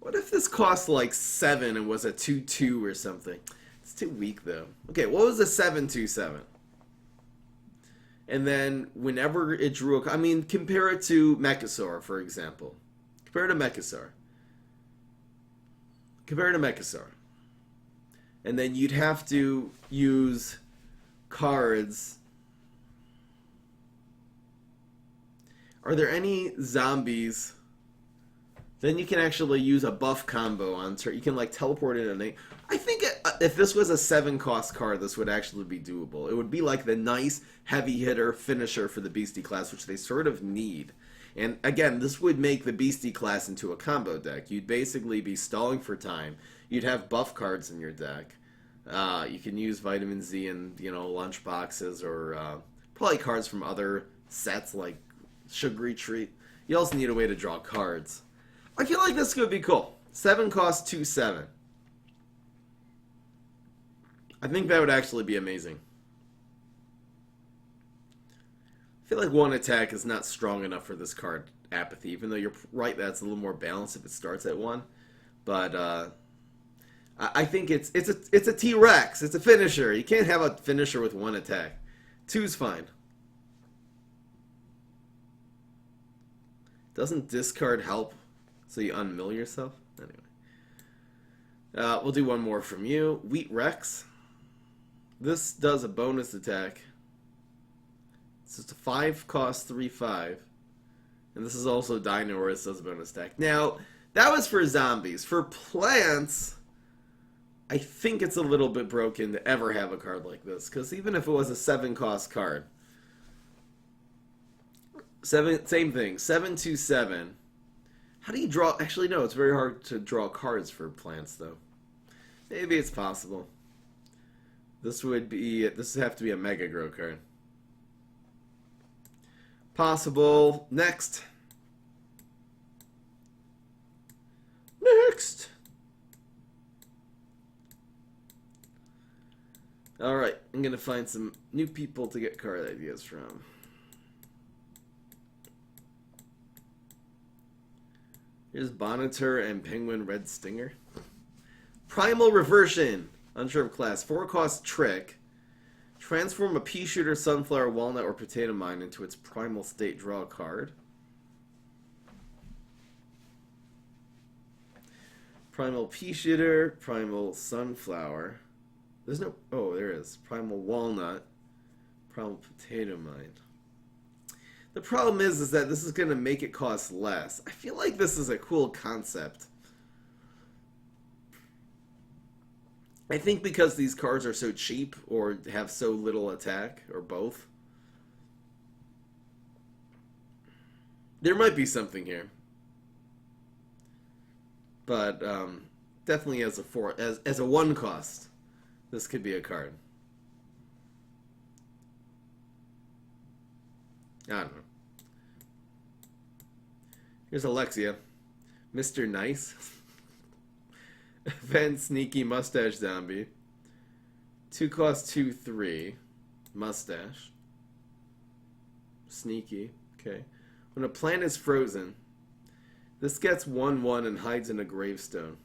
What if this cost like 7 and was a 2/2 or something? It's too weak though. Okay, what was a 7/2/7? And then whenever it drew a... I mean, compare it to Mechasaur, for example. Compare it to Mechasaur. Compare it to Mechasaur. And then you'd have to use cards. Are there any zombies? Then you can actually use a buff combo on turn. You can like teleport in and I think if this was a 7-cost card, this would actually be doable. It would be like the nice heavy hitter finisher for the Beastie class, which they sort of need. And again, this would make the Beastie class into a combo deck. You'd basically be stalling for time. You'd have buff cards in your deck. You can use Vitamin Z and, you know, lunch boxes or probably cards from other sets like Sugary Treat. You also need a way to draw cards. I feel like this could be cool. 7-cost 2/7. I think that would actually be amazing. I feel like 1 attack is not strong enough for this card, Apathy, even though you're right that's a little more balanced if it starts at 1. But I think it's a T-Rex. It's a finisher. You can't have a finisher with 1 attack. 2's fine. Doesn't discard help? So you unmill yourself? Anyway. We'll do one more from you. Wheat Rex. This does a bonus attack. It's just a 5-cost 3/5. And this is also Dino, where it does a bonus attack. Now, that was for zombies. For plants, I think it's a little bit broken to ever have a card like this. Because even if it was a 7-cost card. Same thing. 7/2/7. How do you draw? Actually, no, it's very hard to draw cards for plants, though. Maybe it's possible. This would have to be a Mega Grow card. Possible. Next. Next. Alright, I'm going to find some new people to get card ideas from. Here's Bonitor and Penguin Red Stinger. Primal Reversion. Unsure of class. 4-cost Trick. Transform a pea shooter, sunflower, walnut, or potato mine into its primal state. Draw a card. Primal pea shooter, primal sunflower. There's no... Oh, there is. Primal walnut. Primal potato mine. The problem is that this is going to make it cost less. I feel like this is a cool concept. I think because these cards are so cheap or have so little attack, or both, there might be something here. But definitely as a one cost, this could be a card. I don't know. Here's Alexia. Mr. Nice. Event Sneaky Mustache Zombie. 2 cost 2, 3. Mustache. Sneaky. Okay. When a plant is frozen, this gets 1/1 and hides in a gravestone.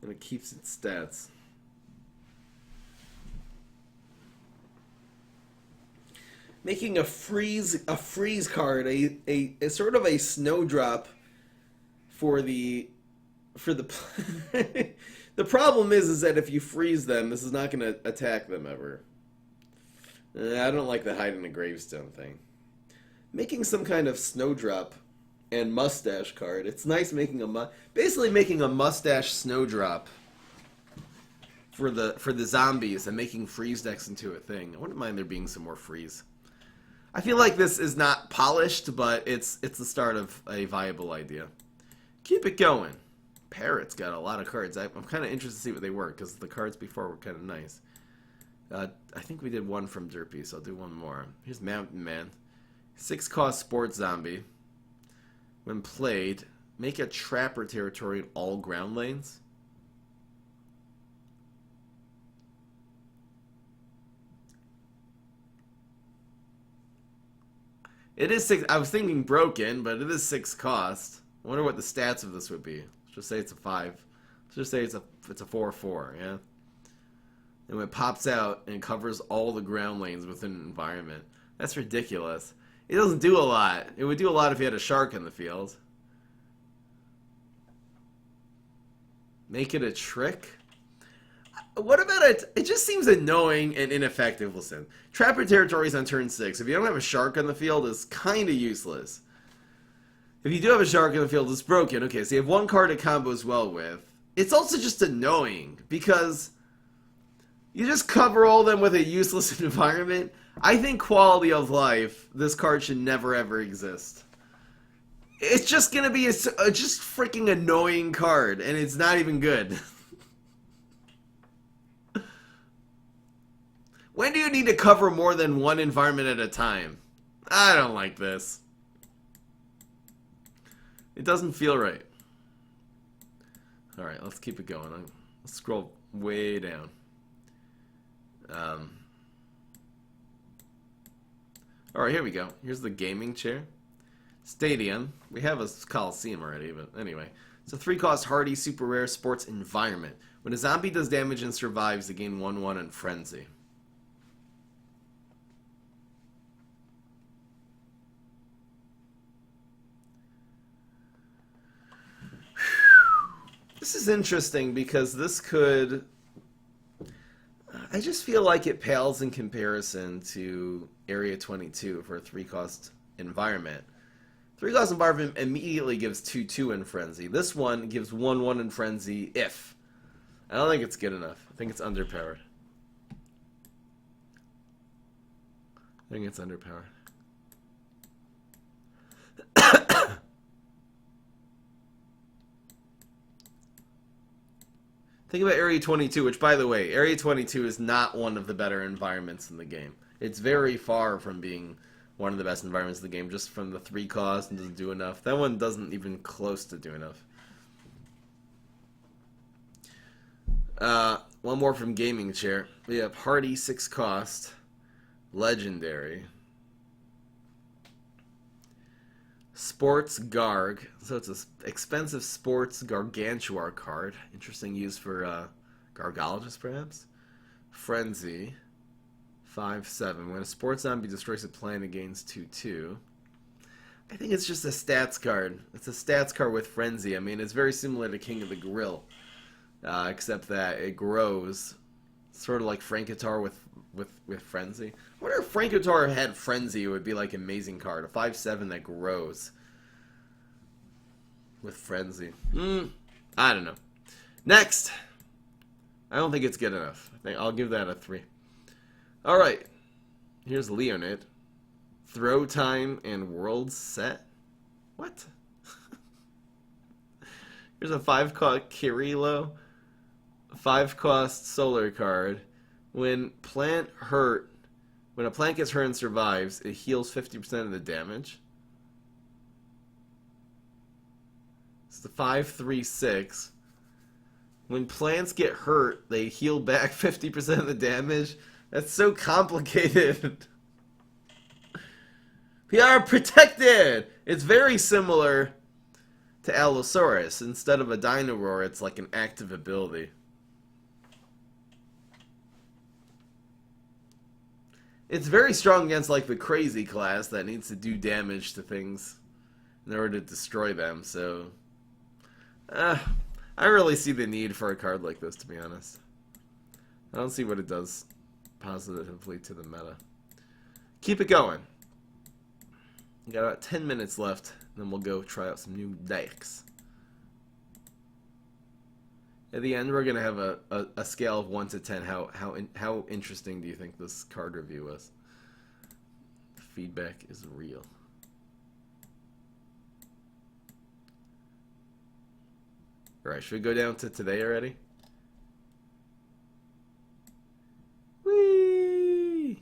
And it keeps its stats. Making a freeze card, a sort of a snowdrop for the the problem is that if you freeze them, this is not going to attack them ever. I don't like the hide in a gravestone thing. Making some kind of snowdrop and mustache card. It's nice making basically making a mustache snowdrop for the zombies and making freeze decks into a thing. I wouldn't mind there being some more freeze. I feel like this is not polished, but it's the start of a viable idea. Keep it going. Parrot's got a lot of cards. I'm kind of interested to see what they were, because the cards before were kind of nice. I think we did one from Derpy, so I'll do one more. Here's Mountain Man. 6 cost sports zombie. When played, make a trapper territory in all ground lanes. It is 6. I was thinking broken, but it is 6 cost. I wonder what the stats of this would be. Let's just say it's a 5. Let's just say it's a 4/4, yeah? And when it pops out and covers all the ground lanes within an environment. That's ridiculous. It doesn't do a lot. It would do a lot if you had a shark in the field. Make it a trick? What about it? It just seems annoying and ineffective. Listen, trapper territories on turn 6. If you don't have a shark on the field, it's kind of useless. If you do have a shark in the field, it's broken. Okay, so you have one card it combos well with. It's also just annoying because you just cover all of them with a useless environment. I think quality of life, this card should never ever exist. It's just gonna be a just freaking annoying card, and it's not even good. When do you need to cover more than one environment at a time? I don't like this. It doesn't feel right. Alright, let's keep it going. Let's scroll way down. Alright, here we go. Here's the gaming chair. Stadium. We have a Coliseum already, but anyway. It's a 3 cost hardy, super rare sports environment. When a zombie does damage and survives, they gain 1/1 and frenzy. This is interesting because this could... I just feel like it pales in comparison to Area 22 for a 3 cost environment. 3 cost environment immediately gives 2/2 in frenzy. This one gives 1/1 in frenzy if. I don't think it's good enough. I think it's underpowered. I think it's underpowered. Think about Area 22, which, by the way, Area 22 is not one of the better environments in the game. It's very far from being one of the best environments in the game, just from the 3 cost and doesn't do enough. That one doesn't even close to do enough. One more from Gaming Chair. We have Hardy 6 cost, Legendary. Sports Garg. So it's an expensive sports Gargantuar card. Interesting use for Gargologist, perhaps. Frenzy. 5/7. When a sports zombie destroys a plant, it gains 2/2. I think it's just a stats card. It's a stats card with Frenzy. I mean, it's very similar to King of the Grill. Except that it grows. Sort of like Frankatar with Frenzy. I wonder if Frankatar had Frenzy, it would be like an amazing card. A 5/7 that grows with Frenzy. I don't know. Next, I don't think it's good enough. I'll give that a 3. Alright. Here's Leonid. Throw time and world set? What? Here's a 5-cost Kirilo. 5-cost solar card. When a plant gets hurt and survives, it heals 50% of the damage. It's the 5/3/6. When plants get hurt, they heal back 50% of the damage. That's so complicated. We are protected! It's very similar to Allosaurus. Instead of a Dino Roar, it's like an active ability. It's very strong against like the crazy class that needs to do damage to things in order to destroy them, so I don't really see the need for a card like this, to be honest. I don't see what it does positively to the meta. Keep it going. We got about 10 minutes left, and then we'll go try out some new decks. At the end, we're gonna have a scale of 1 to 10. How interesting do you think this card review was? The feedback is real. All right, should we go down to today already? Whee!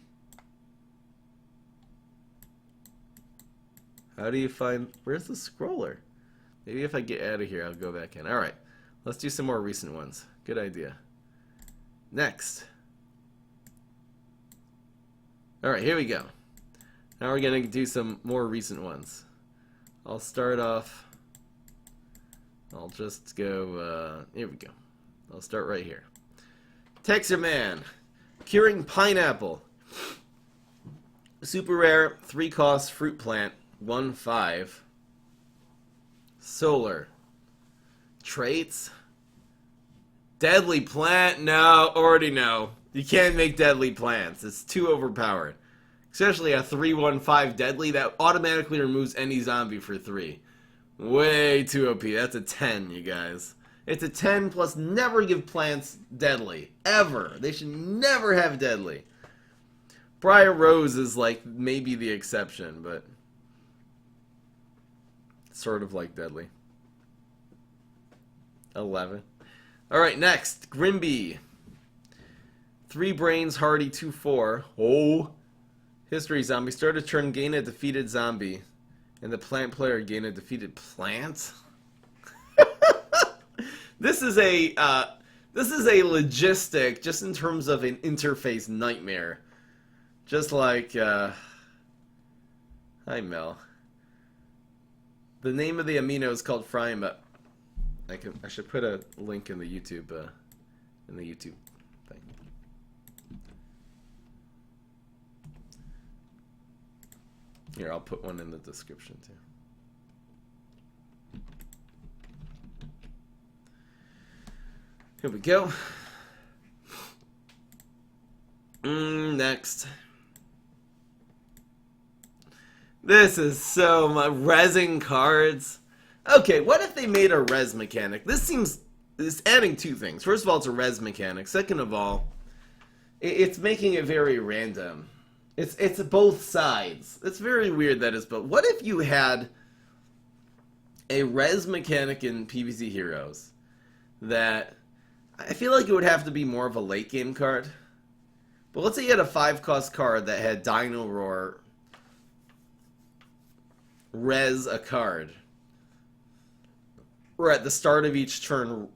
How do you find? Where's the scroller? Maybe if I get out of here, I'll go back in. All right. Let's do some more recent ones. Good idea. Next. Alright, here we go. Now we're going to do some more recent ones. I'll start off. I'll just go, here we go. I'll start right here. Texture Man. Curing Pineapple. Super rare, 3-cost fruit plant, 1/5. Solar. Traits. Deadly plant? No, already no. You can't make deadly plants. It's too overpowered. Especially a 3/1/5 deadly that automatically removes any zombie for 3. Way too OP. That's a 10, you guys. It's a 10 plus never give plants deadly. Ever. They should never have deadly. Briar Rose is like maybe the exception, but sort of like deadly. 11. Alright, next. Grimby. 3 brains, hardy, 2/4. Oh. History zombie. Start a turn, gain a defeated zombie. And the plant player gain a defeated plant? This is a logistic, just in terms of an interface nightmare. Just like, hi Mel. The name of the amino is called Frying, but I should put a link in the YouTube thing. Here, I'll put one in the description too. Here we go. Next. This is so much resin cards. Okay, what if they made a res mechanic? It's adding 2 things. First of all, it's a res mechanic. Second of all, it's making it very random. It's both sides. It's very weird that it's both. What if you had a res mechanic in PvZ Heroes that I feel like it would have to be more of a late game card. But let's say you had a 5-cost card that had Dino Roar res a card. Or at the start of each turn,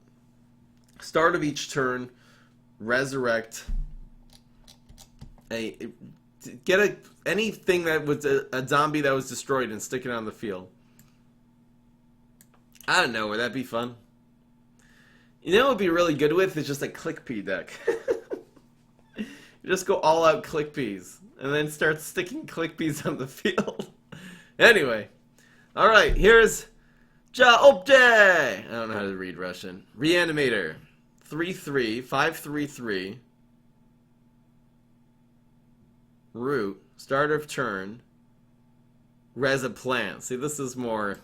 resurrect anything that was a zombie that was destroyed and stick it on the field. I don't know, would that be fun? You know what would be really good with? It's just a click P deck. You just go all out click Ps and then start sticking click Ps on the field. Anyway, alright, here's Jaobje! I don't know how to read Russian. Reanimator. 3/3, 5/3/3. Root. Start of turn. Res a plant. See, this is more.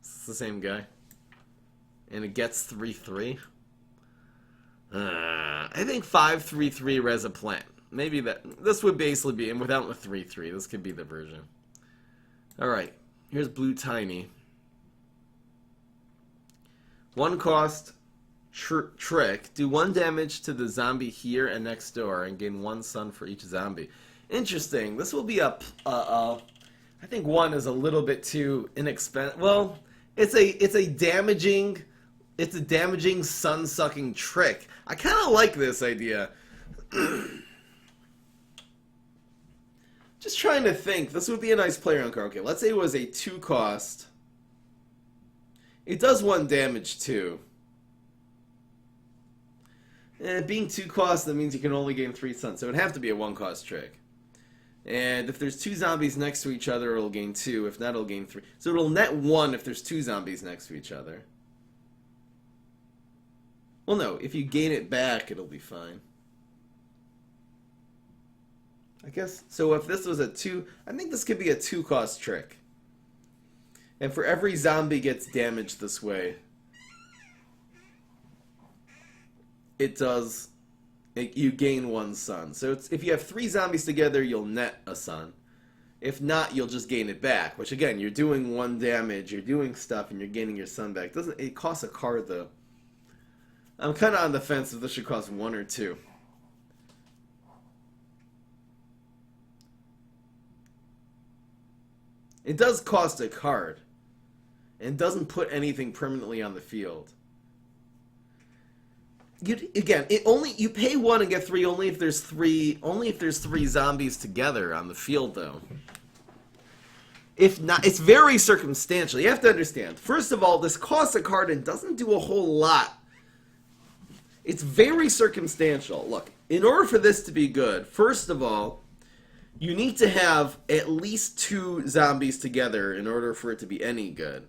This is the same guy. And it gets 3/3. I think 533 res a plant. Maybe this would basically be, and without the 3-3, this could be the version. Alright, here's Blue Tiny. 1 cost trick. Do 1 damage to the zombie here and next door and gain 1 sun for each zombie. Interesting. This will be I think 1 is a little bit too inexpensive. Well, it's a damaging sun-sucking trick. I kind of like this idea. Just trying to think. This would be a nice play around card. Okay, let's say it was a 2 cost. It does 1 damage too. And being 2 cost, that means you can only gain 3 sun. So it would have to be a 1 cost trick. And if there's 2 zombies next to each other, it'll gain 2. If not, it'll gain 3. So it'll net 1 if there's 2 zombies next to each other. Well, no. If you gain it back, it'll be fine. I guess. So if this was a 2... I think this could be a 2 cost trick. And for every zombie gets damaged this way, it does... you gain 1 sun. So if you have 3 zombies together, you'll net a sun. If not, you'll just gain it back. Which, again, you're doing 1 damage, you're doing stuff, and you're gaining your sun back. It costs a card, though. I'm kind of on the fence if this should cost 1 or 2. It does cost a card. And doesn't put anything permanently on the field. You pay 1 and get 3 only if there's 3 zombies together on the field, though. If not, it's very circumstantial. You have to understand. First of all, this costs a card and doesn't do a whole lot. It's very circumstantial. Look, in order for this to be good, first of all, you need to have at least 2 zombies together in order for it to be any good.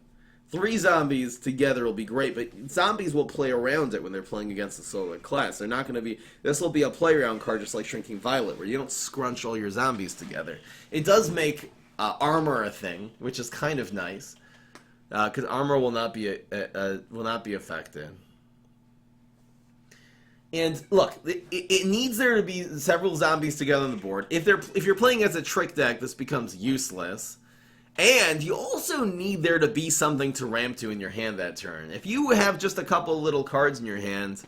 3 zombies together will be great, but zombies will play around it when they're playing against a solo class. They're not going to be... This will be a play around card just like Shrinking Violet, where you don't scrunch all your zombies together. It does make armor a thing, which is kind of nice, because armor will not be affected. And look, it needs there to be several zombies together on the board. If you're playing as a trick deck, this becomes useless. And you also need there to be something to ramp to in your hand that turn. If you have just a couple little cards in your hand,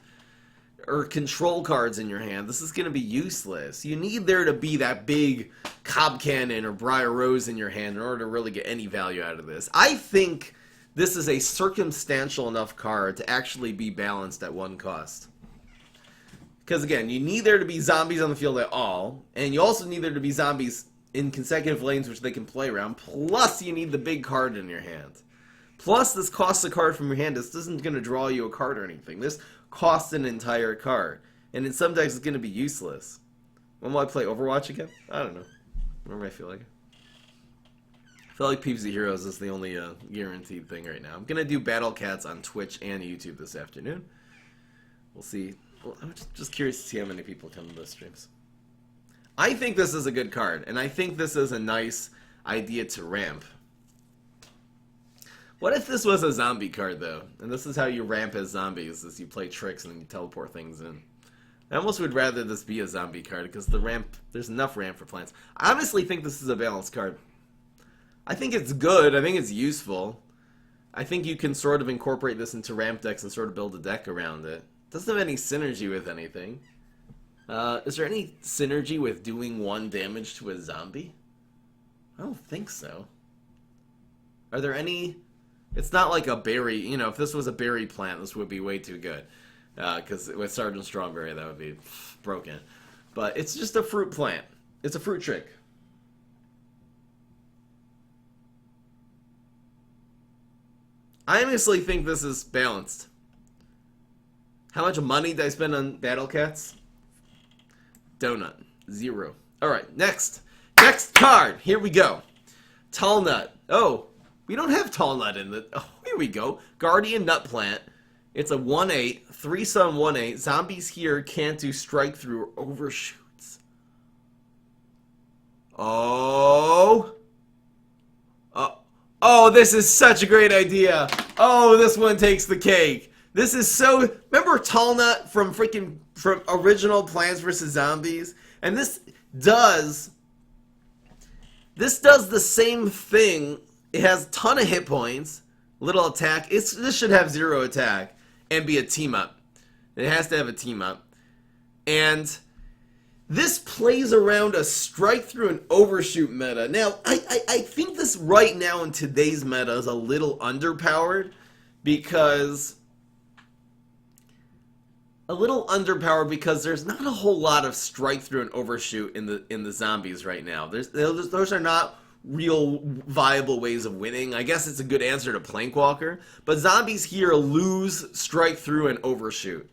or control cards in your hand, this is going to be useless. You need there to be that big Cob Cannon or Briar Rose in your hand in order to really get any value out of this. I think this is a circumstantial enough card to actually be balanced at 1 cost. Because again, you need there to be zombies on the field at all, and you also need there to be zombies in consecutive lanes which they can play around, plus you need the big card in your hand. Plus this costs a card from your hand. This isn't going to draw you a card or anything. This costs an entire card. And in some decks it's going to be useless. When will I play Overwatch again? I don't know. Whenever I feel like it. I feel like PvZ Heroes is the only guaranteed thing right now. I'm going to do Battle Cats on Twitch and YouTube this afternoon. We'll see. Well, I'm just curious to see how many people come to those streams. I think this is a good card, and I think this is a nice idea to ramp. What if this was a zombie card, though? And this is how you ramp as zombies, is you play tricks and then you teleport things in. I almost would rather this be a zombie card, because there's enough ramp for plants. I honestly think this is a balanced card. I think it's good, I think it's useful. I think you can sort of incorporate this into ramp decks and sort of build a deck around it. It doesn't have any synergy with anything. Is there any synergy with doing 1 damage to a zombie? I don't think so. Are there any... It's not like a berry... You know, if this was a berry plant, this would be way too good. Because with Sergeant Strawberry, that would be broken. But it's just a fruit plant. It's a fruit trick. I honestly think this is balanced. How much money did I spend on Battle Cats? Donut. 0. Alright, next. Next card. Here we go. Tall Nut. Oh, we don't have Tall Nut in the... Oh, here we go. Guardian Nut Plant. It's a 1/8. 3 sun 1/8. Zombies here can't do strike through or overshoots. Oh. Oh, this is such a great idea. Oh, this one takes the cake. This is so... Remember Talnut from original Plants vs. Zombies? And this does the same thing. It has a ton of hit points, little attack. This should have 0 attack and be a team up. It has to have a team up. And this plays around a strike through and overshoot meta. Now, I think this right now in today's meta is a little underpowered because there's not a whole lot of strike through and overshoot in the zombies right now. Those are not real viable ways of winning. I guess it's a good answer to Plankwalker, but zombies here lose strike through and overshoot.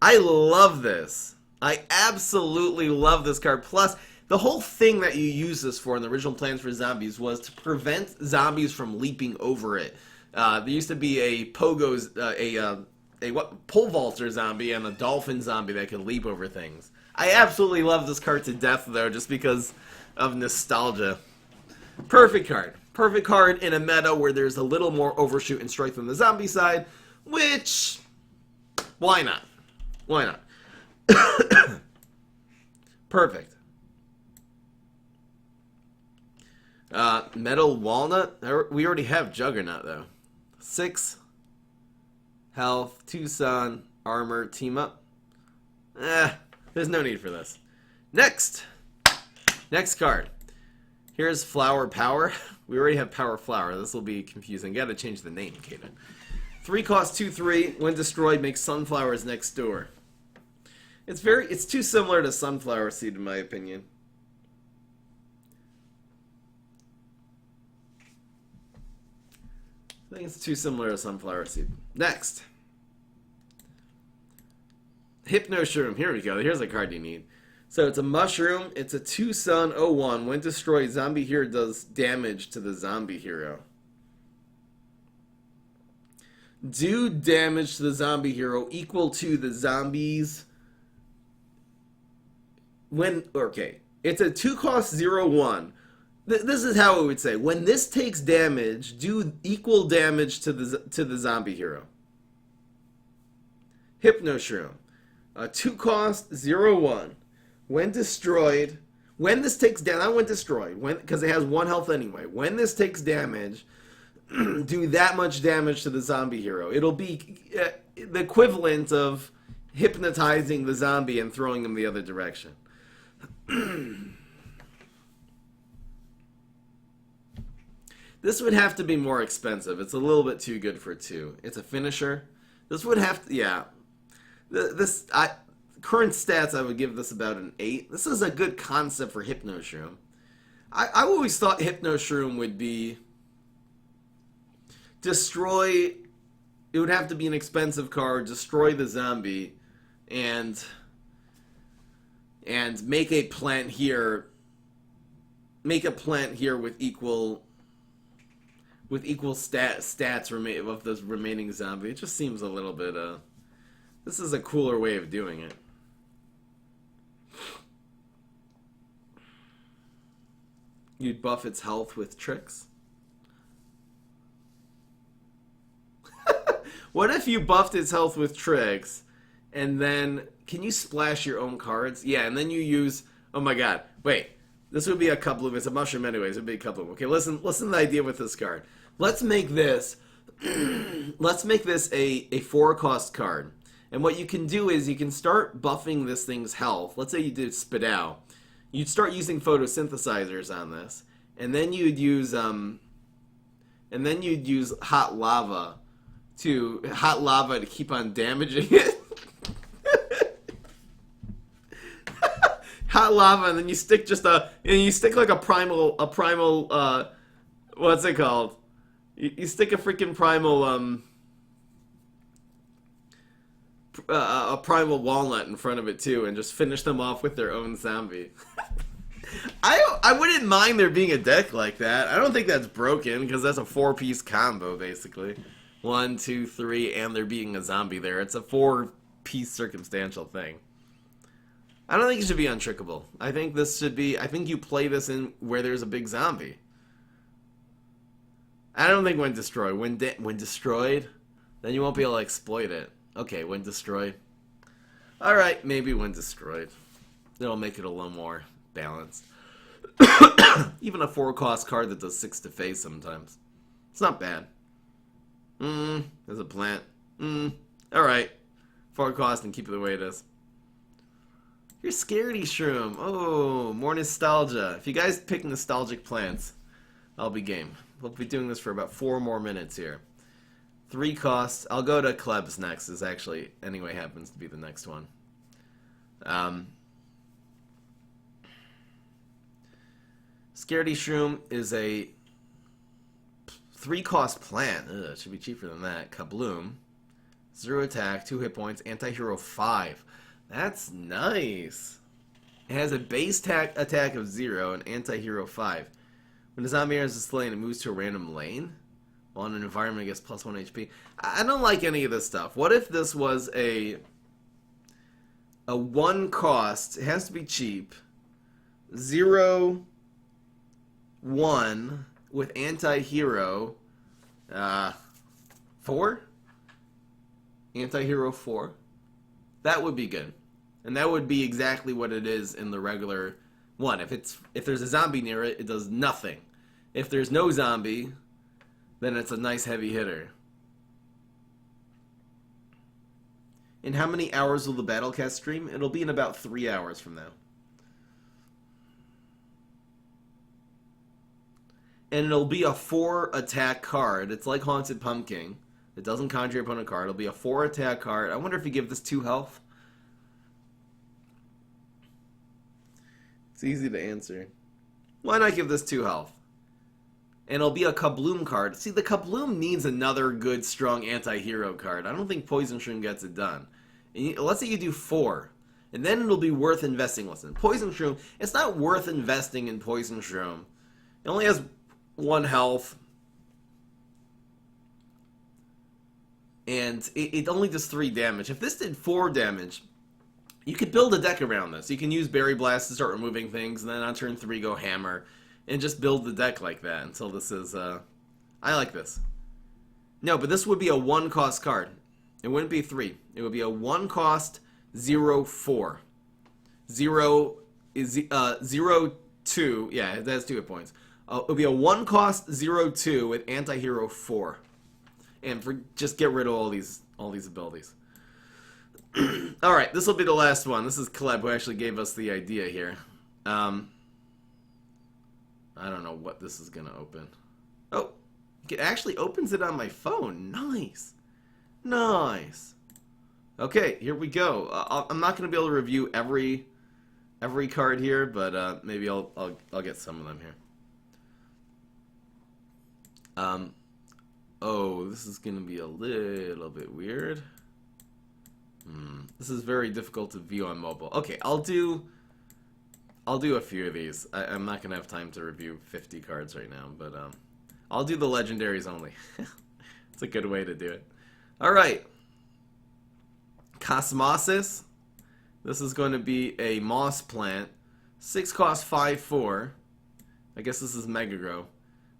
I love this. I absolutely love this card. Plus, the whole thing that you use this for in the original Plans for Zombies was to prevent zombies from leaping over it. There used to be a pole vaulter zombie and a dolphin zombie that could leap over things. I absolutely love this card to death, though, just because of nostalgia. Perfect card. Perfect card in a meta where there's a little more overshoot and strike than the zombie side, which, why not? Why not? Perfect. Metal Walnut. We already have Juggernaut, though. 6 health, 2 sun, armor, team up. There's no need for this. Next card. Here's Flower Power. We already have Power Flower. This will be confusing. Gotta change the name, Kaden. 3 cost 2/3. When destroyed, makes sunflowers next door. It's too similar to Sunflower Seed in my opinion. I think it's too similar to Sunflower Seed. Next. Hypno Shroom. Here we go. Here's a card you need. So it's a mushroom. It's a 2 sun 0/1. When destroyed, zombie hero does damage to the zombie hero. Do damage to the zombie hero equal to the zombies. It's a 2 cost 0/1. This is how it would say. When this takes damage, do equal damage to the zombie hero. Hypno Shroom. 2 cost 0/1. When destroyed, when this takes damage, not when destroyed, because it has 1 health anyway. When this takes damage, do that much damage to the zombie hero. It'll be the equivalent of hypnotizing the zombie and throwing him the other direction. This would have to be more expensive. It's a little bit too good for 2. It's a finisher. This would have to, yeah. Current stats, I would give this about an 8. This is a good concept for Hypno Shroom. I always thought Hypno Shroom would be destroy. It would have to be an expensive card, destroy the zombie, and make a plant here. Make a plant here with equal stats of the remaining zombie. It just seems a little bit. This is a cooler way of doing it. You'd buff its health with tricks. What if you buffed its health with tricks, and then can you splash your own cards? Yeah, and then you use. Oh my God! Wait, this would be a couple of. It's a mushroom, anyways. It'd be a couple of. Okay, listen to the idea with this card. Let's make this. Let's make this a 4-cost card. And what you can do is you can start buffing this thing's health. Let's say you did Spit Out. You'd start using photosynthesizers on this, and then you'd use hot lava to keep on damaging it. Hot lava, and then you stick like a primal what's it called? You stick a freaking primal a primal walnut in front of it too, and just finish them off with their own zombie. I wouldn't mind there being a deck like that. I don't think that's broken, because that's a 4-piece combo basically. 1, 2, 3, and there being a zombie there. It's a 4-piece circumstantial thing. I don't think it should be untrickable. I think this should be. I think you play this in where there's a big zombie. I don't think when destroyed. When destroyed, Then you won't be able to exploit it. Okay, when destroyed. Alright, maybe when destroyed. It'll make it a little more balanced. Even a 4-cost card that does 6 to face sometimes. It's not bad. There's a plant. Alright. 4-cost and keep it the way it is. You're scaredy shroom. Oh, more nostalgia. If you guys pick nostalgic plants, I'll be game. We'll be doing this for about 4 more minutes here. 3 costs. I'll go to Klebs next, is actually, anyway, happens to be the next one. Scaredy Shroom is a 3-cost plant. Ugh, it should be cheaper than that. Kabloom. 0 attack, 2 hit points, anti-hero 5. That's nice. It has a base attack of 0 and anti-hero 5. When the zombie enters the slain, it moves to a random lane. While in an environment, it gets plus 1 HP. I don't like any of this stuff. What if this was a 1 cost, it has to be cheap, 0, 1, with anti-hero, 4? Anti-hero 4? That would be good. And that would be exactly what it is in the regular one. If there's a zombie near it, it does nothing. If there's no zombie, then it's a nice heavy hitter. In how many hours will the Battlecast stream? It'll be in about 3 hours from now. And it'll be a 4 attack card. It's like Haunted Pumpkin. It doesn't conjure your opponent card. It'll be a 4 attack card. I wonder if you give this 2 health. It's easy to answer. Why not give this 2 health? And it'll be a Kabloom card. See, the Kabloom needs another good, strong anti-hero card. I don't think Poison Shroom gets it done. And let's say you do 4. And then it'll be worth investing. Listen, Poison Shroom, it's not worth investing in Poison Shroom. It only has 1 health. And it only does 3 damage. If this did 4 damage, you could build a deck around this. You can use Berry Blast to start removing things, and then on turn 3 go Hammer. And just build the deck like that until this is, I like this. No, but this would be a 1-cost card. It wouldn't be 3. It would be a 1-cost 0-4. 0 is 0-2. Yeah, it has 2 hit points. It would be a 1-cost 0-2 with anti-hero 4. And just get rid of all these abilities. Alright, this will be the last one. This is Kleb who actually gave us the idea here. I don't know what this is going to open. Oh, it actually opens it on my phone. Nice. Nice. Okay, here we go. I'm not going to be able to review every card here, but maybe I'll get some of them here. Oh, this is going to be a little bit weird. This is very difficult to view on mobile. Okay, I'll do a few of these. I'm not going to have time to review 50 cards right now, but I'll do the legendaries only. It's a good way to do it. Alright. Cosmosis. This is going to be a moss plant. 6 cost 5-4. I guess this is Mega Grow.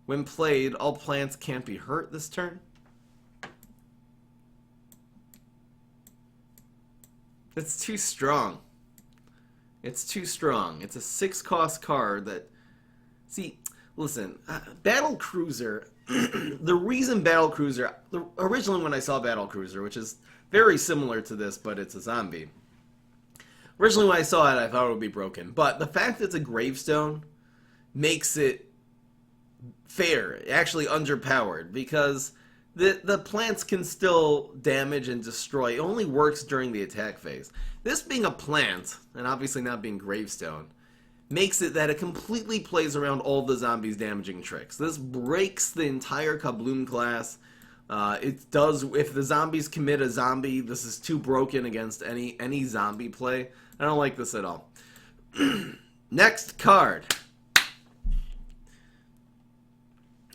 When played, all plants can't be hurt this turn. It's too strong. It's too strong. It's a 6-cost card that... See, listen, Battle Cruiser... the reason Battle Cruiser... Originally when I saw Battle Cruiser, which is very similar to this, but it's a zombie. Originally when I saw it, I thought it would be broken. But the fact that it's a gravestone makes it fair, actually underpowered, because the plants can still damage and destroy. It only works during the attack phase. This being a plant, and obviously not being gravestone, makes it that it completely plays around all the zombies' damaging tricks. This breaks the entire Kabloom class. It does, if the zombies commit a zombie, this is too broken against any zombie play. I don't like this at all. Next card.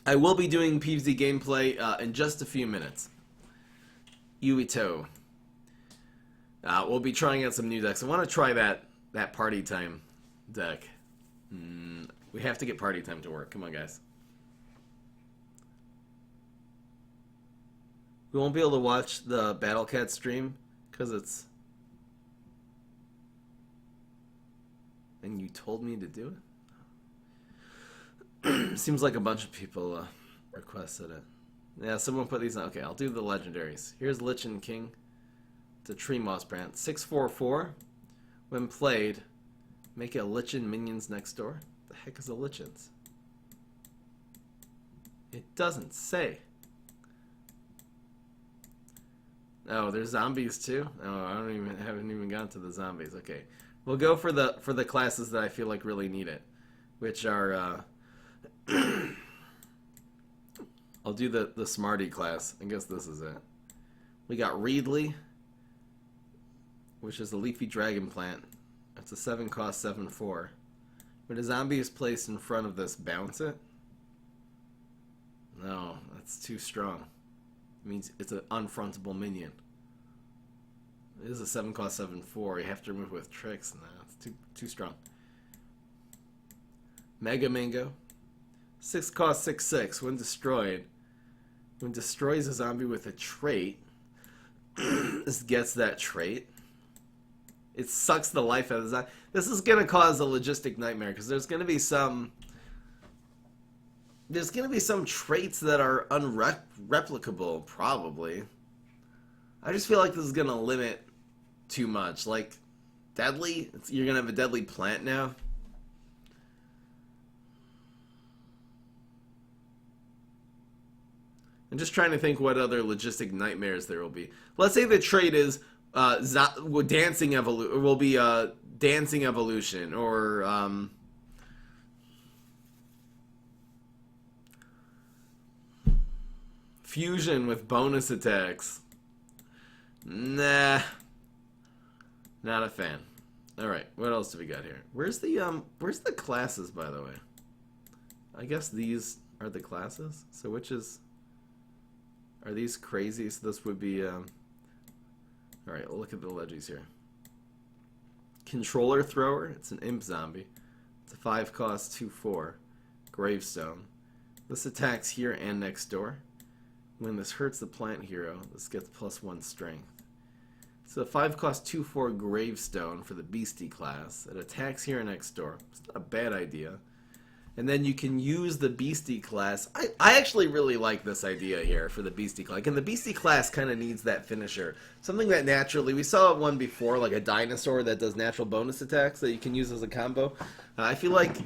I will be doing PvZ gameplay in just a few minutes. Yuito. We'll be trying out some new decks. I want to try that Party Time deck. We have to get Party Time to work. Come on, guys. We won't be able to watch the Battle Cat stream because it's... And you told me to do it? Seems like a bunch of people requested it. Yeah, someone put these on. Okay, I'll do the legendaries. Here's Lichen King. It's a Tree Moss brand. 644. When played, make a Lichen minions next door. The heck is a Lichens? It doesn't say. Oh, there's zombies too? Oh, haven't even gotten to the zombies. Okay. We'll go for the classes that I feel like really need it. Which are I'll do the Smarty class. I guess this is it. We got Reedley, which is the leafy dragon plant. It's a 7 cost 7/4. When a zombie is placed in front of this, bounce it? No, that's too strong. It means it's an unfrontable minion. It is a 7 cost 7/4. You have to remove it with tricks. No, it's too strong. Mega Mango. 6 cost 6/6. When destroyed. When destroys a zombie with a trait, this gets that trait. It sucks the life out of the zombie. This is going to cause a logistic nightmare because there's going to be some traits that are unreplicable, probably. I just feel like this is going to limit too much. Like, deadly? You're going to have a deadly plant now? I'm just trying to think what other logistic nightmares there will be. Let's say the trait is dancing evolution. Will be dancing evolution, or fusion with bonus attacks. Nah, not a fan. All right, what else do we got here? Where's the classes, by the way? I guess these are the classes. So which is? Are these crazy? So this would be, alright, we'll look at the legis here. Controller Thrower, it's an imp zombie. It's a 5 cost 2/4. Gravestone. This attacks here and next door. When this hurts the plant hero, this gets +1 strength. It's a 5 cost 2/4 Gravestone for the Beastie class. It attacks here and next door. It's not a bad idea. And then you can use the Beastie class. I actually really like this idea here for the Beastie class. And the Beastie class kind of needs that finisher. Something that naturally, we saw one before, like a dinosaur that does natural bonus attacks that you can use as a combo. I feel like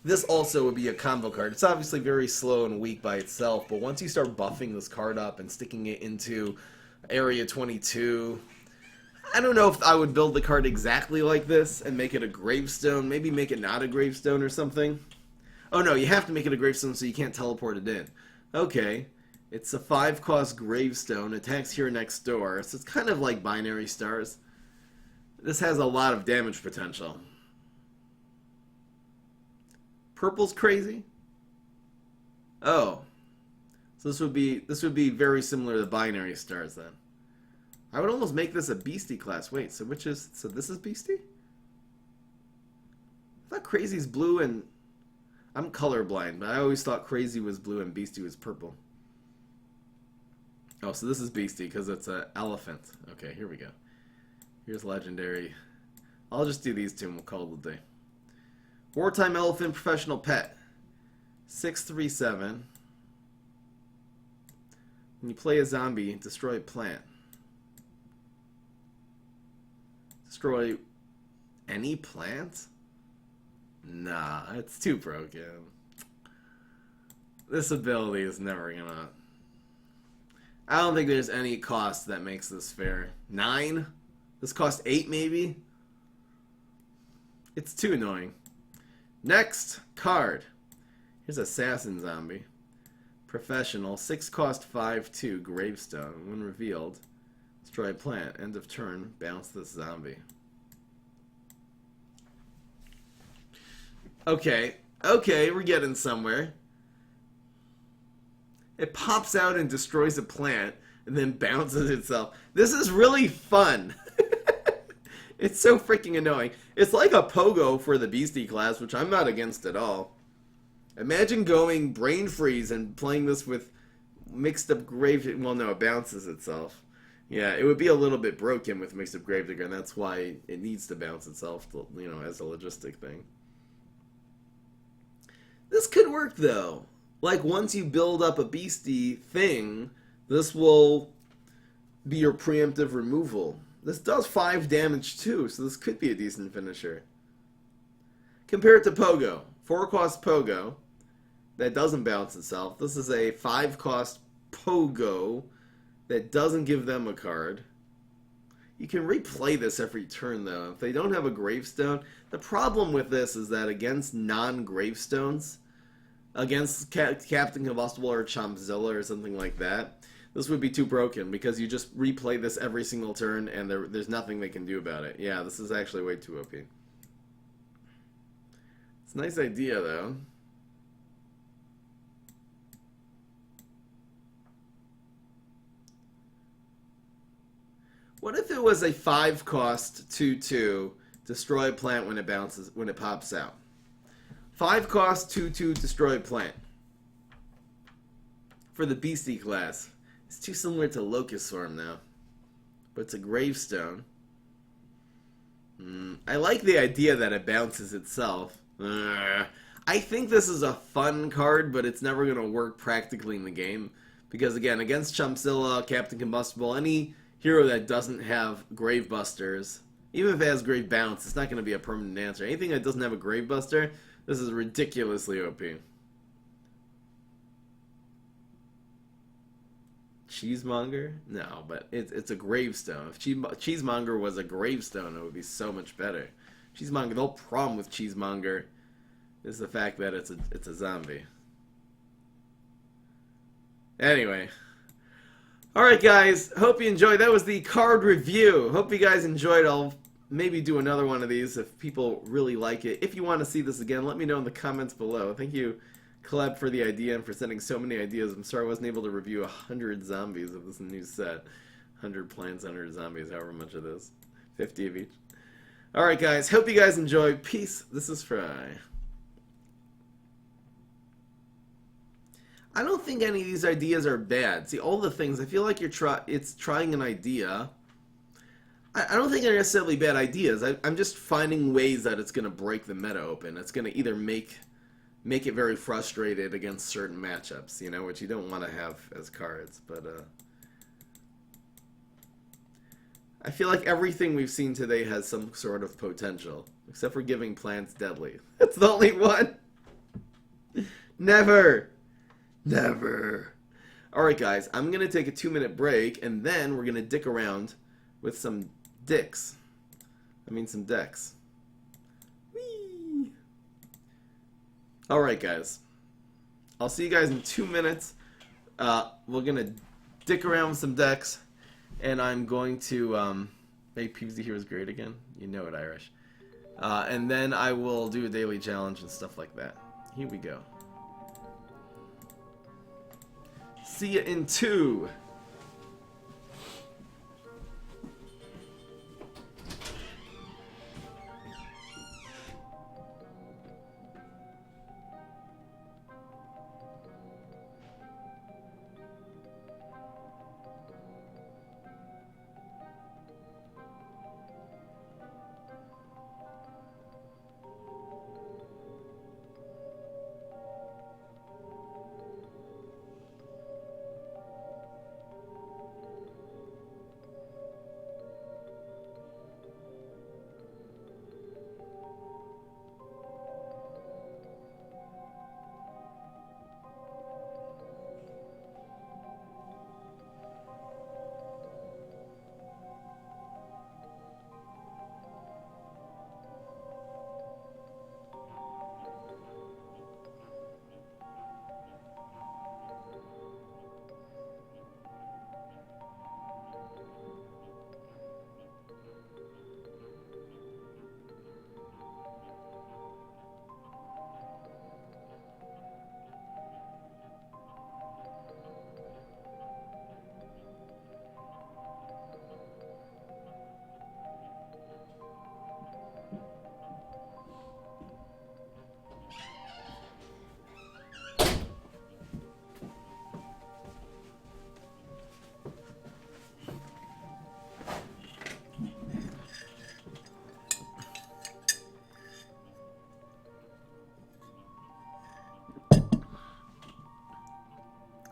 this also would be a combo card. It's obviously very slow and weak by itself, but once you start buffing this card up and sticking it into Area 22... I don't know if I would build the card exactly like this and make it a Gravestone. Maybe make it not a Gravestone or something. Oh no, you have to make it a Gravestone so you can't teleport it in. Okay, it's a 5 cost Gravestone, attacks here next door, so it's kind of like Binary Stars. This has a lot of damage potential. Purple's crazy? Oh. So this would be very similar to Binary Stars then. I would almost make this a Beastie class. Wait, so this is Beastie? I thought Crazy's blue and... I'm colorblind, but I always thought Crazy was blue and Beastie was purple. Oh, so this is Beastie because it's an elephant. Okay, here we go. Here's Legendary. I'll just do these two and we'll call it a day. Wartime Elephant Professional Pet. 6/3/7. When you play a zombie, destroy a plant. Destroy any plant? Nah, it's too broken. This ability is never gonna... I don't think there's any cost that makes this fair. 9? This costs 8 maybe? It's too annoying. Next card. Here's Assassin Zombie. Professional. 6 cost 5/2 Gravestone. When revealed, destroy a plant. End of turn. Bounce this zombie. Okay, we're getting somewhere. It pops out and destroys a plant, and then bounces itself. This is really fun. It's so freaking annoying. It's like a pogo for the Beastie class, which I'm not against at all. Imagine going brain freeze and playing this with mixed up grave. Well, no, it bounces itself. Yeah, it would be a little bit broken with mixed up Gravedigger, and that's why it needs to bounce itself, you know, as a logistic thing. This could work though. Like once you build up a beastie thing, this will be your preemptive removal. This does 5 damage too, so this could be a decent finisher. Compare it to Pogo. 4-cost Pogo that doesn't bounce itself. This is a 5-cost Pogo that doesn't give them a card. You can replay this every turn though. If they don't have a gravestone, the problem with this is that against non-gravestones, against Captain Combustible or Chompzilla or something like that, this would be too broken because you just replay this every single turn and there's nothing they can do about it. Yeah, this is actually way too OP. It's a nice idea though. What if it was a 5-cost 2/2 destroy plant when it pops out? 5-cost 2/2 destroy plant for the beastie class. It's too similar to Locust Swarm now, but it's a gravestone. I like the idea that it bounces itself. I think this is a fun card, but it's never going to work practically in the game because again, against Chompzilla, Captain Combustible, any hero that doesn't have Gravebusters, even if it has Grave Bounce, it's not going to be a permanent answer. Anything that doesn't have a Gravebuster, this is ridiculously OP. Cheesemonger? No, but it's a gravestone. If Cheesemonger was a gravestone, it would be so much better. Cheesemonger, the whole problem with Cheesemonger is the fact that it's a zombie. Anyway. Alright guys, hope you enjoyed. That was the card review. Hope you guys enjoyed. I'll maybe do another one of these if people really like it. If you want to see this again, let me know in the comments below. Thank you, Collab, for the idea and for sending so many ideas. I'm sorry I wasn't able to review 100 zombies of this new set. 100 plants, 100 zombies, however much it is. 50 of each. Alright guys, hope you guys enjoyed. Peace. This is Fry. I don't think any of these ideas are bad. See, all the things, I feel like it's trying an idea. I don't think they're necessarily bad ideas. I'm just finding ways that it's going to break the meta open. It's going to either make it very frustrated against certain matchups, you know, which you don't want to have as cards. But I feel like everything we've seen today has some sort of potential, except for giving plants deadly. That's the only one. Never. Never. Alright guys, I'm going to take a 2-minute break, and then we're going to dick around with some dicks. I mean some decks. Whee! Alright guys. I'll see you guys in 2 minutes. We're going to dick around with some decks, and I'm going to make PvZ Heroes great again. You know it, Irish. And then I will do a daily challenge and stuff like that. Here we go. See you in 2.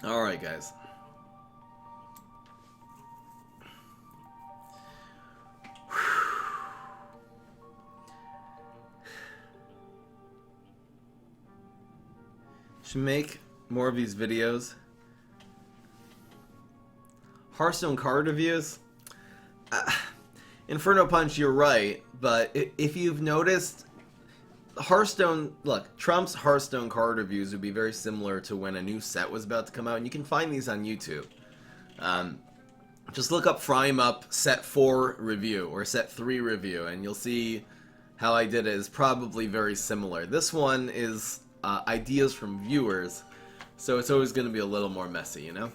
Alright, guys. Should make more of these videos. Hearthstone card reviews? Inferno Punch, you're right, but if you've noticed, Hearthstone, look, Trump's Hearthstone card reviews would be very similar to when a new set was about to come out, and you can find these on YouTube. Just look up Frame Up Set 4 review or Set 3 review, and you'll see how I did it is probably very similar. This one is ideas from viewers, so it's always going to be a little more messy, you know?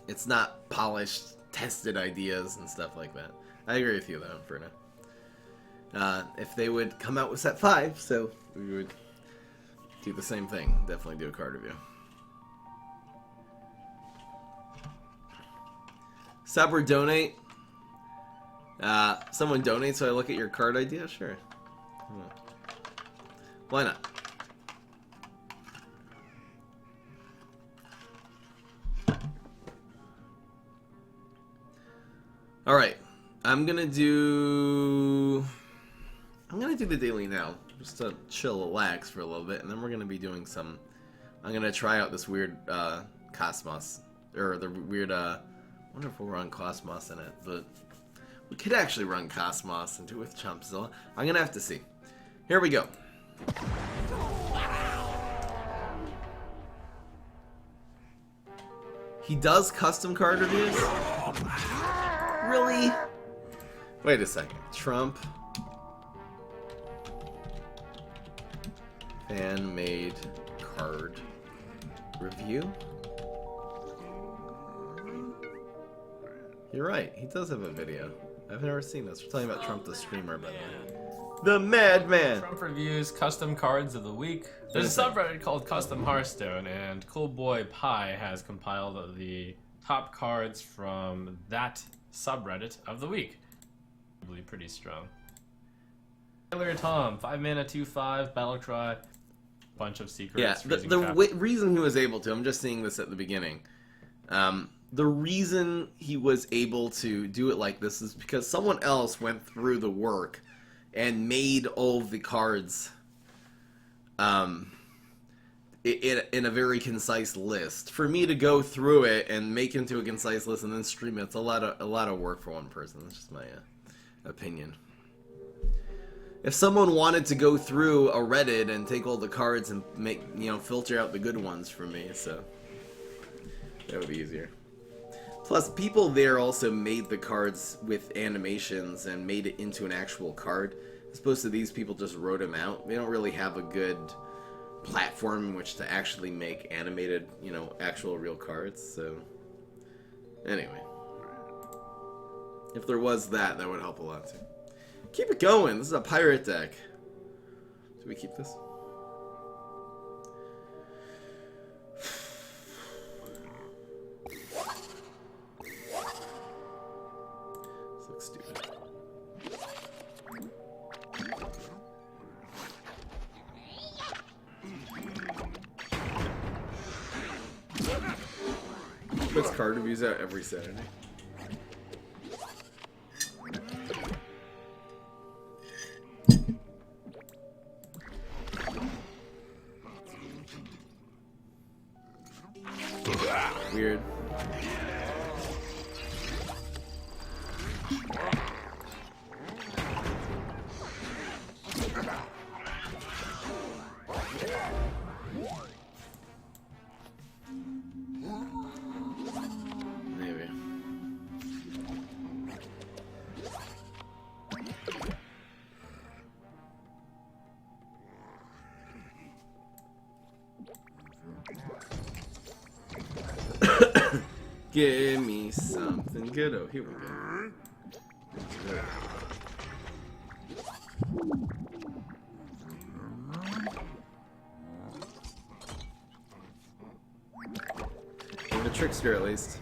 It's not polished, tested ideas and stuff like that. I agree with you though, Inferno. If they would come out with Set 5, so we would do the same thing. Definitely do a card review. Sub or donate? Someone donate so I look at your card idea? Sure. Why not? Alright. I'm gonna do the daily now. Just to chill, relax for a little bit, and then we're gonna be doing some. I'm gonna try out this weird Cosmos. Or the weird I wonder if we'll run Cosmos in it, but we could actually run Cosmos and do it with Chumpzilla. I'm gonna have to see. Here we go. He does custom card reviews? Really? Wait a second. Trump. Fan-made card review? You're right. He does have a video. I've never seen this. We're talking about Trump the streamer, by the way. The Madman! Trump reviews custom cards of the week. There's a subreddit called Custom Hearthstone, and Cool Boy Pie has compiled the top cards from that subreddit of the week. Probably pretty strong. Taylor Tom, 5 mana, 2/5, battle cry, bunch of secrets. Yeah, the reason he was able to, I'm just seeing this at the beginning. The reason he was able to do it like this is because someone else went through the work and made all of the cards in a very concise list. For me to go through it and make into a concise list and then stream it, it's a lot of work for one person. That's just my opinion. If someone wanted to go through a Reddit and take all the cards and make, filter out the good ones for me, so that would be easier. Plus, people there also made the cards with animations and made it into an actual card, as opposed to these people just wrote them out. They don't really have a good platform in which to actually make animated, actual real cards, so anyway. If there was that would help a lot too. Keep it going! This is a pirate deck. Do we keep this? This looks stupid. Puts card reviews out every Saturday. Weird. Maybe. Give me something good. Oh, here we go. The trickster, at least.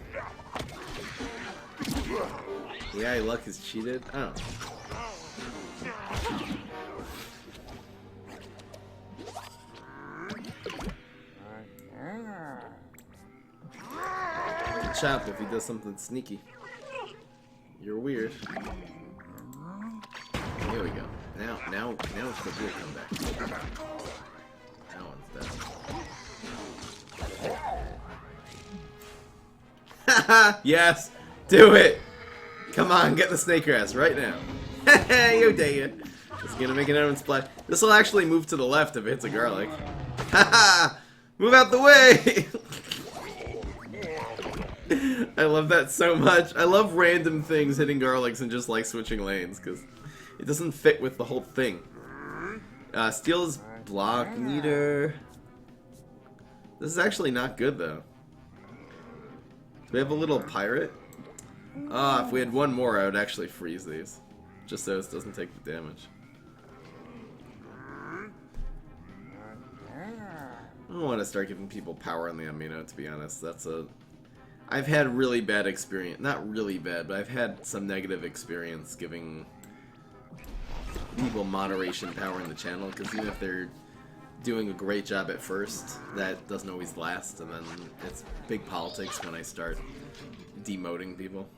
Yeah, luck is cheated. Oh. chopped if he does something sneaky. You're weird. Here we go. Now it's the real comeback. That one's dead. Haha! Yes! Do it! Come on, get the snake grass right now. You dang it. It's gonna make an element splash. This will actually move to the left if it hits a garlic. Haha! Move out the way! I love that so much. I love random things hitting garlics and just like switching lanes because it doesn't fit with the whole thing. Steel's block meter. This is actually not good though. Do we have a little pirate? If we had one more, I would actually freeze these. Just so it doesn't take the damage. I don't want to start giving people power on the amino, to be honest. I've had really bad experience. Not really bad, but I've had some negative experience giving people moderation power in the channel, because even if they're doing a great job at first, that doesn't always last, and then it's big politics when I start demoting people.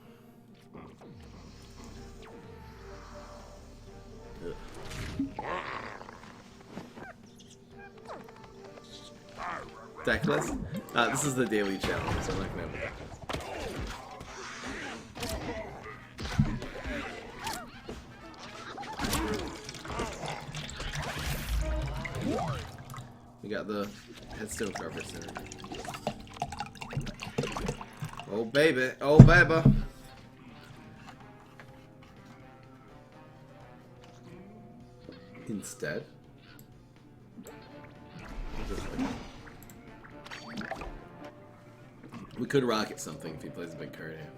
Deckless? This is the daily challenge, so I'm not gonna have We got the headstone carver center. Oh baby, oh baby. Instead. We could rocket something if he plays a big card here.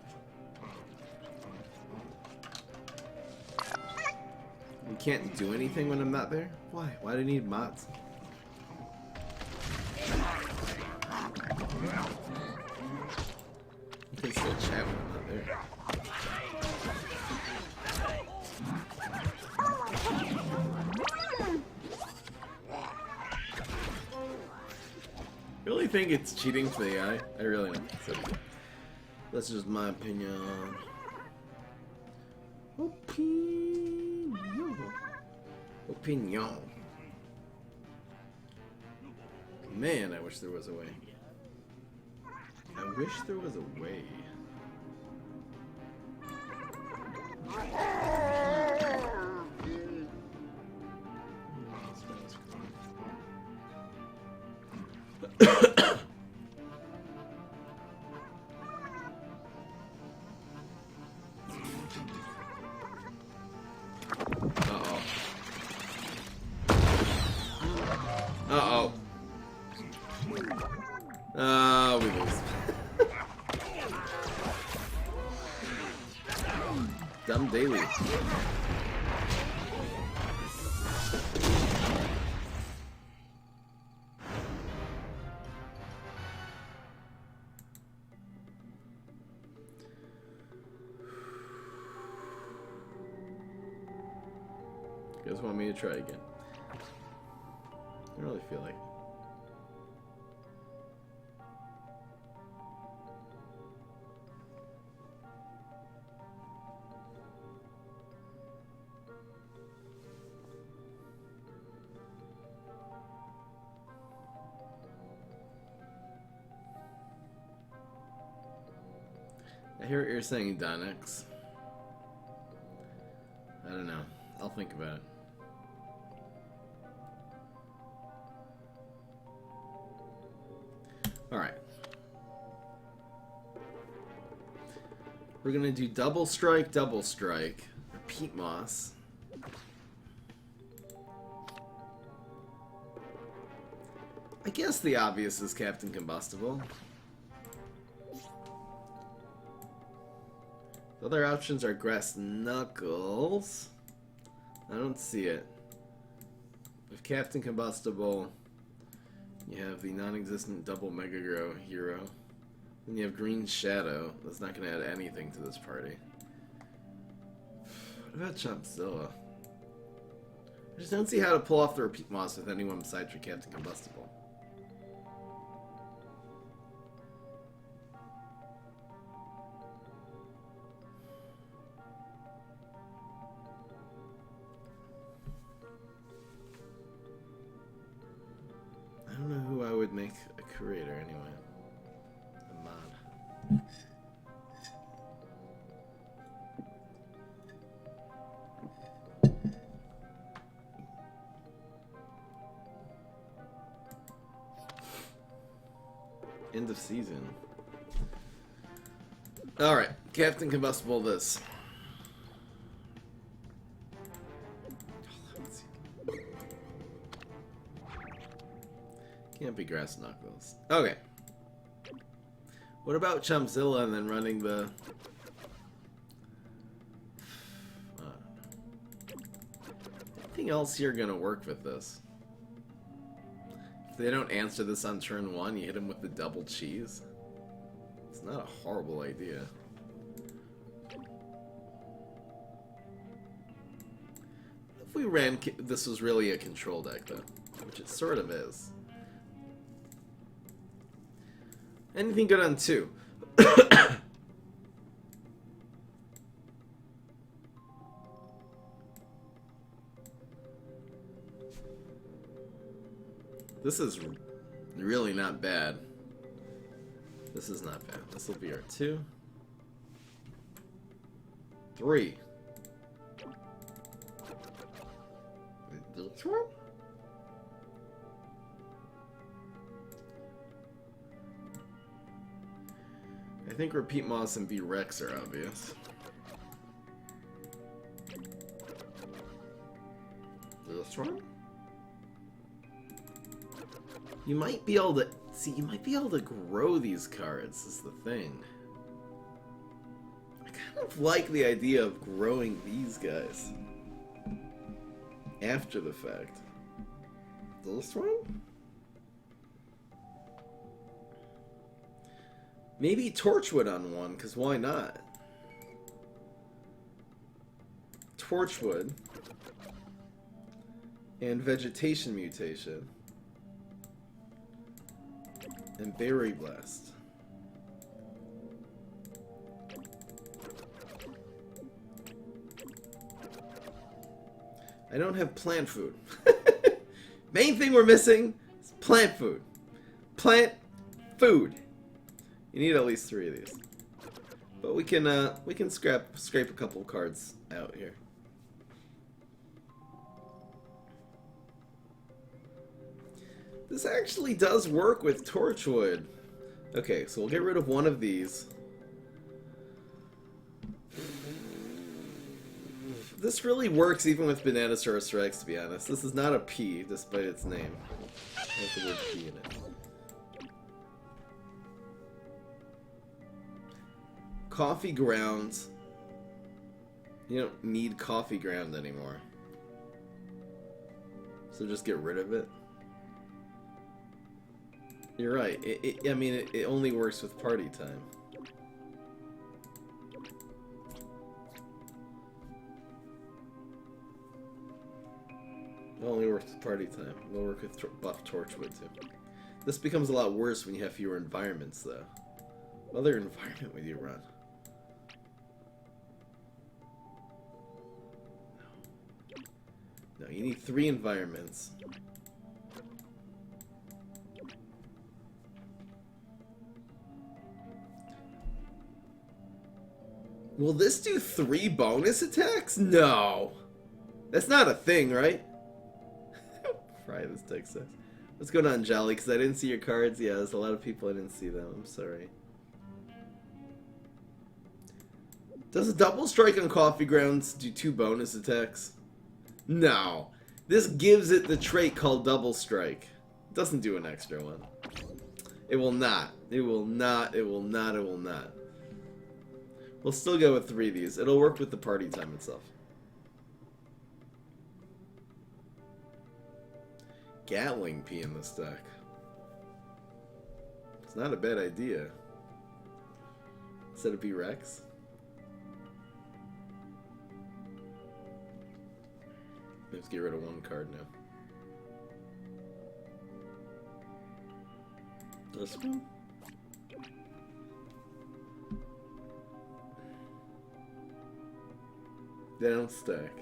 We can't do anything when I'm not there? Why? Why do I need mods? You can still chat when I'm not there. I really think it's cheating for the AI. I really don't. So that's just my opinion. Opinion. Man, I wish there was a way. I wish there was a way. Uh-oh. We lose. Dumb daily. You guys want me to try again? I don't really feel like it. I hear what you're saying, Donix. I don't know. I'll think about it. Alright. We're gonna do double strike, repeat moss. I guess the obvious is Captain Combustible. The other options are Grass Knuckles. I don't see it. With Captain Combustible, you have the non-existent double Mega Grow hero. Then you have Green Shadow. That's not going to add anything to this party. What about Chopzilla? I just don't see how to pull off the repeat moss with anyone besides your Captain Combustible. make a creator anyway? A mod. End of season. Alright, Captain Combustible this. Can't be Grass Knuckles. Okay. What about Chumpzilla and then running the... Anything else here gonna work with this? If they don't answer this on turn 1, you hit them with the double cheese. It's not a horrible idea. If we ran... This was really a control deck, though. Which it sort of is. Anything good on 2? This is really not bad. This is not bad. This will be our 2. 3. This one? I think Repeat Moss and V-Rex are obvious. This one? You might be able to... See, you might be able to grow these cards, is the thing. I kind of like the idea of growing these guys. After the fact. This one? Maybe Torchwood on one, because why not? Torchwood. And Vegetation Mutation. And Berry Blast. I don't have plant food. Main thing we're missing is plant food. Plant food. You need at least 3 of these. But we can scrape a couple cards out here. This actually does work with Torchwood. Okay, so we'll get rid of one of these. This really works even with Bananasaurus Rex, to be honest. This is not a P, despite its name. It has the word P in it. Coffee grounds. You don't need coffee ground anymore. So just get rid of it. You're right. I mean, it only works with party time. It only works with party time. It'll work with buff Torchwood too. This becomes a lot worse when you have fewer environments, though. What other environment would you run? No, you need 3 environments. Will this do 3 bonus attacks? No! That's not a thing, right? Fry this text says. What's going on, Jolly? Because I didn't see your cards. Yeah, there's a lot of people I didn't see them. I'm sorry. Does a double strike on coffee grounds do 2 bonus attacks? No. This gives it the trait called double strike. It doesn't do an extra one. It will not. It will not. It will not. It will not. We'll still go with 3 of these. It'll work with the party time itself. Gatling P in this deck. It's not a bad idea. Instead of B-Rex. Let's get rid of 1 card now. This one? They don't stack.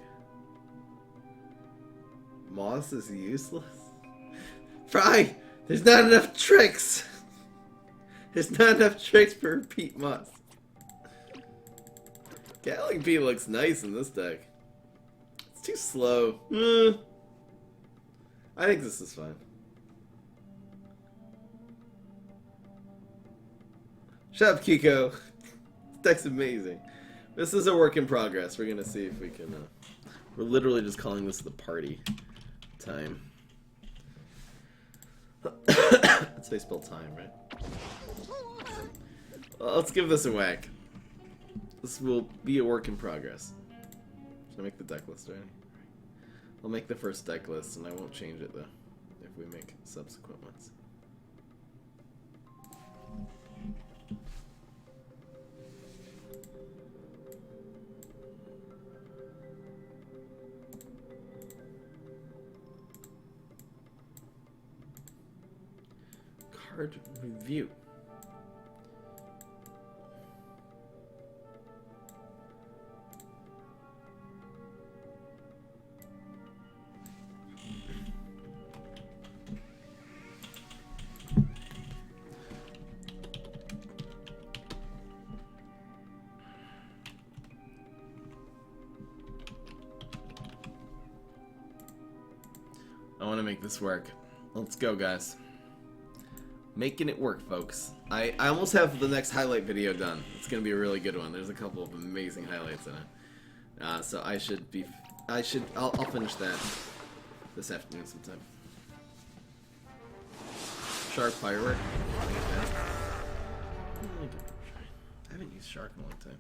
Moss is useless? Fry! There's not enough tricks! There's not enough tricks for repeat moss. Gatling P looks nice in this deck. It's too slow. I think this is fine. Shut up, Kiko. This deck's amazing. This is a work in progress. We're gonna see if we can. We're literally just calling this the party time. That's how you spell time, right? Well, let's give this a whack. This will be a work in progress. Should I make the deck list already? I'll make the first deck list, and I won't change it though if we make subsequent ones. Card review. I want to make this work. Let's go, guys. Making it work, folks. I almost have the next highlight video done. It's gonna be a really good one. There's a couple of amazing highlights in it. So I'll finish that this afternoon sometime. Shark firework. I haven't used Shark in a long time.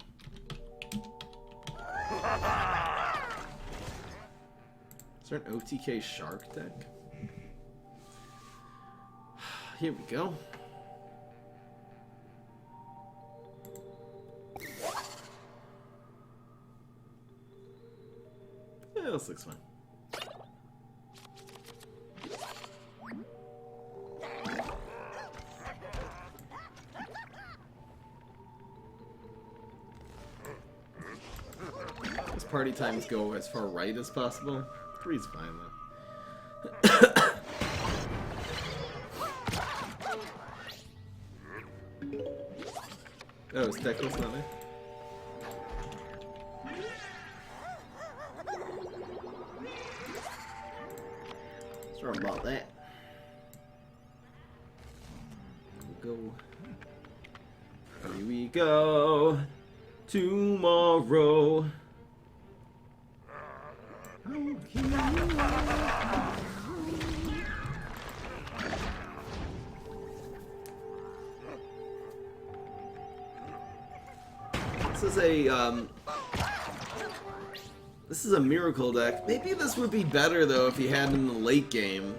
Is there an OTK Shark deck? Here we go. Yeah, this looks fine. This party times go as far right as possible. 3's fine though. Oh, is deck list not there? Sorry about that. We'll go. Here we go. Tomorrow. This is a miracle deck. Maybe this would be better though if you had it in the late game.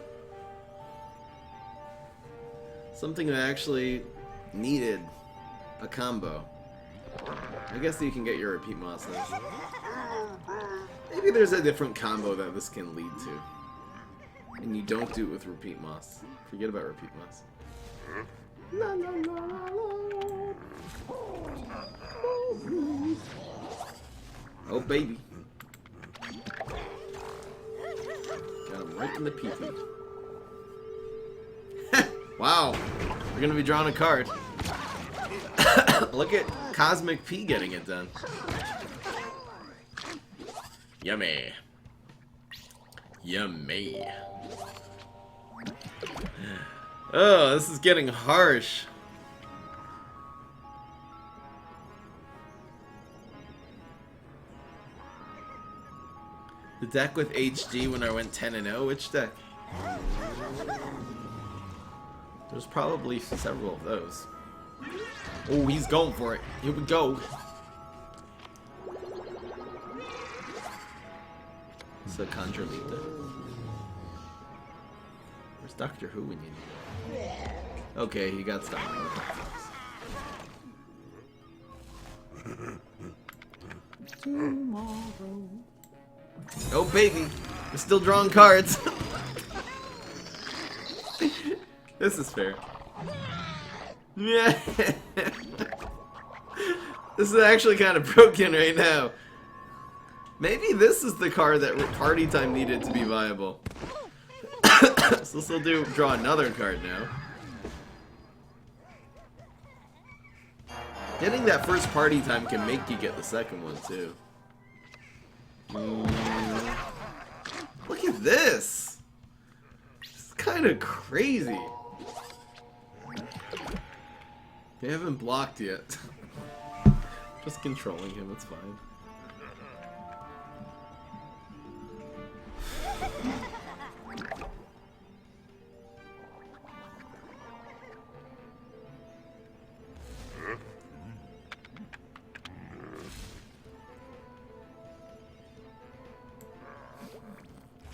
Something that actually needed a combo. I guess you can get your repeat monsters. Maybe there's a different combo that this can lead to. And you don't do it with repeat moss. Forget about repeat moss. La, la, la, la, la. Oh baby. Got him right in the pee-pee. Wow. We're gonna be drawing a card. Look at Cosmic P getting it done. Yummy. Yummy. Oh, this is getting harsh. The deck with HG when I went 10-0, which deck? There's probably several of those. Oh, he's going for it. Here we go. It's a Contralita. Where's Doctor Who when you need him? Okay, he got stuck. Tomorrow. Oh baby, we're still drawing cards. This is fair. Yeah. This is actually kind of broken right now. Maybe this is the card that Party Time needed to be viable. So this will draw another card now. Getting that first party time can make you get the second one too. Look at this! It's kind of crazy. They haven't blocked yet. Just controlling him, it's fine.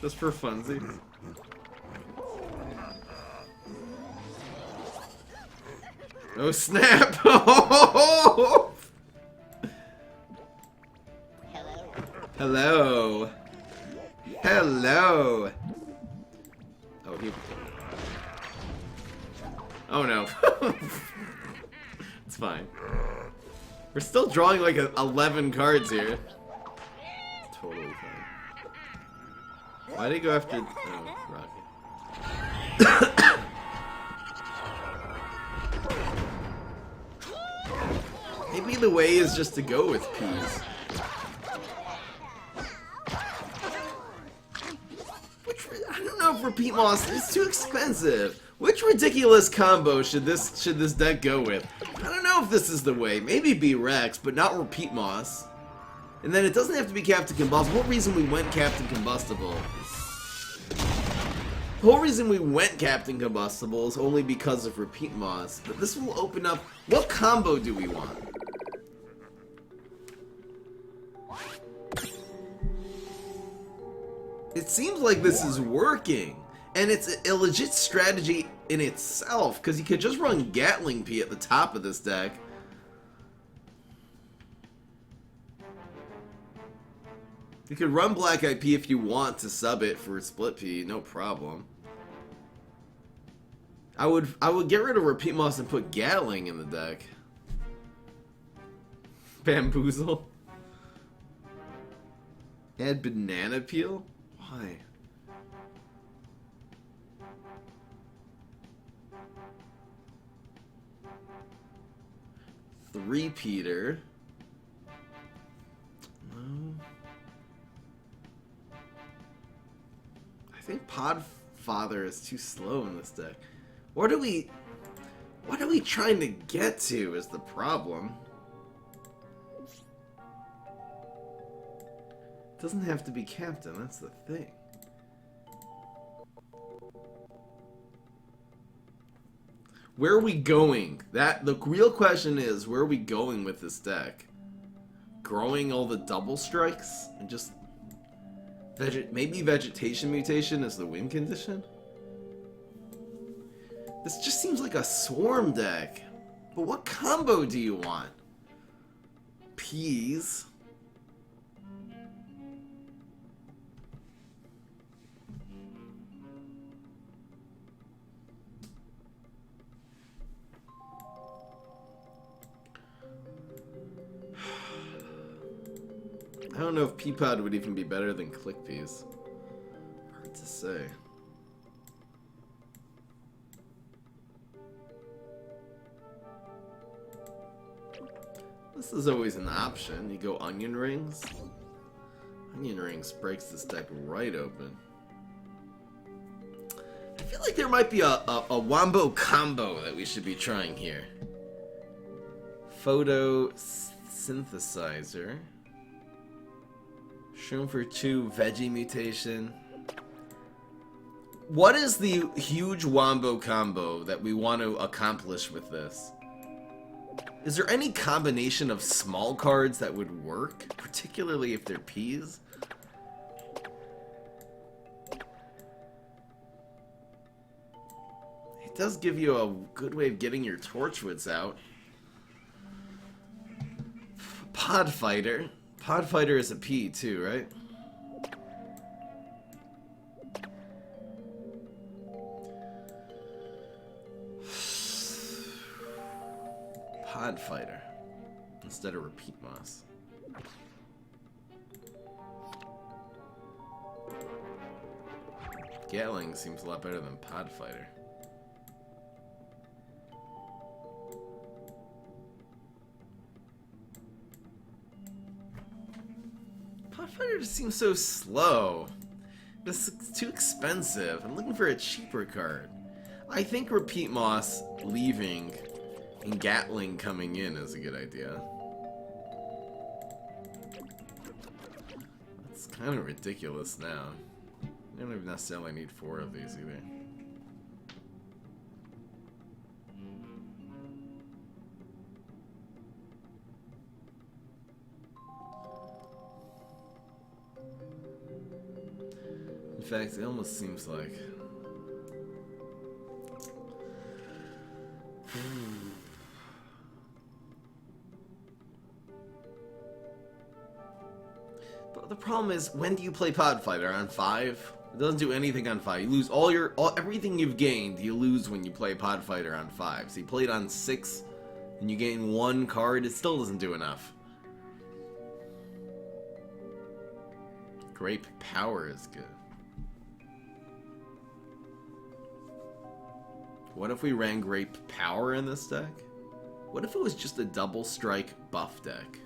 Just for funsies. Oh snap! Hello. Hello. Hello. Oh, here we go. Oh no. It's fine. We're still drawing like 11 cards here. Totally fine. Why'd he go after... Oh, Rocket. Maybe the way is just to go with P's. I don't know if Repeat Moss is too expensive. Which ridiculous combo should this deck go with? I don't know if this is the way. Maybe B-Rex, but not Repeat Moss. And then it doesn't have to be Captain Combustible. The whole reason we went Captain Combustible... The whole reason we went Captain Combustible is only because of Repeat Moss. But this will open up... What combo do we want? It seems like this is working. And it's a legit strategy in itself. Because you could just run Gatling P at the top of this deck. You could run Black IP if you want to sub it for Split P, no problem. I would get rid of Repeat Moss and put Gatling in the deck. Bamboozle. Add Banana Peel? Why? Three-peater. No. I think Podfather is too slow in this deck. What are we trying to get to is the problem. It doesn't have to be Captain, that's the thing. Where are we going? The real question is, where are we going with this deck? Growing all the double strikes? And just... maybe Vegetation Mutation is the win condition? This just seems like a swarm deck. But what combo do you want? Peas. I don't know if Peapod would even be better than Click Peas. Hard to say. This is always an option. You go Onion Rings. Onion Rings breaks this deck right open. I feel like there might be a Wombo combo that we should be trying here. Photo Synthesizer. Shroom for 2, Veggie Mutation. What is the huge Wombo combo that we want to accomplish with this? Is there any combination of small cards that would work? Particularly if they're P's? It does give you a good way of getting your Torchwoods out. Pod Fighter. Pod Fighter is a P too, right? Pod Fighter instead of Repeat Moss. Gatling seems a lot better than Pod Fighter. Pod Fighter just seems so slow. This is too expensive. I'm looking for a cheaper card. I think Repeat Moss leaving and Gatling coming in is a good idea. It's kind of ridiculous now. I don't even necessarily need 4 of these either. In fact, it almost seems like... But the problem is, when do you play Pod Fighter? On 5? It doesn't do anything on 5. You lose everything you've gained, you lose when you play Pod Fighter on 5. So you play it on 6, and you gain 1 card, it still doesn't do enough. Grape Power is good. What if we ran Grape Power in this deck? What if it was just a double strike buff deck?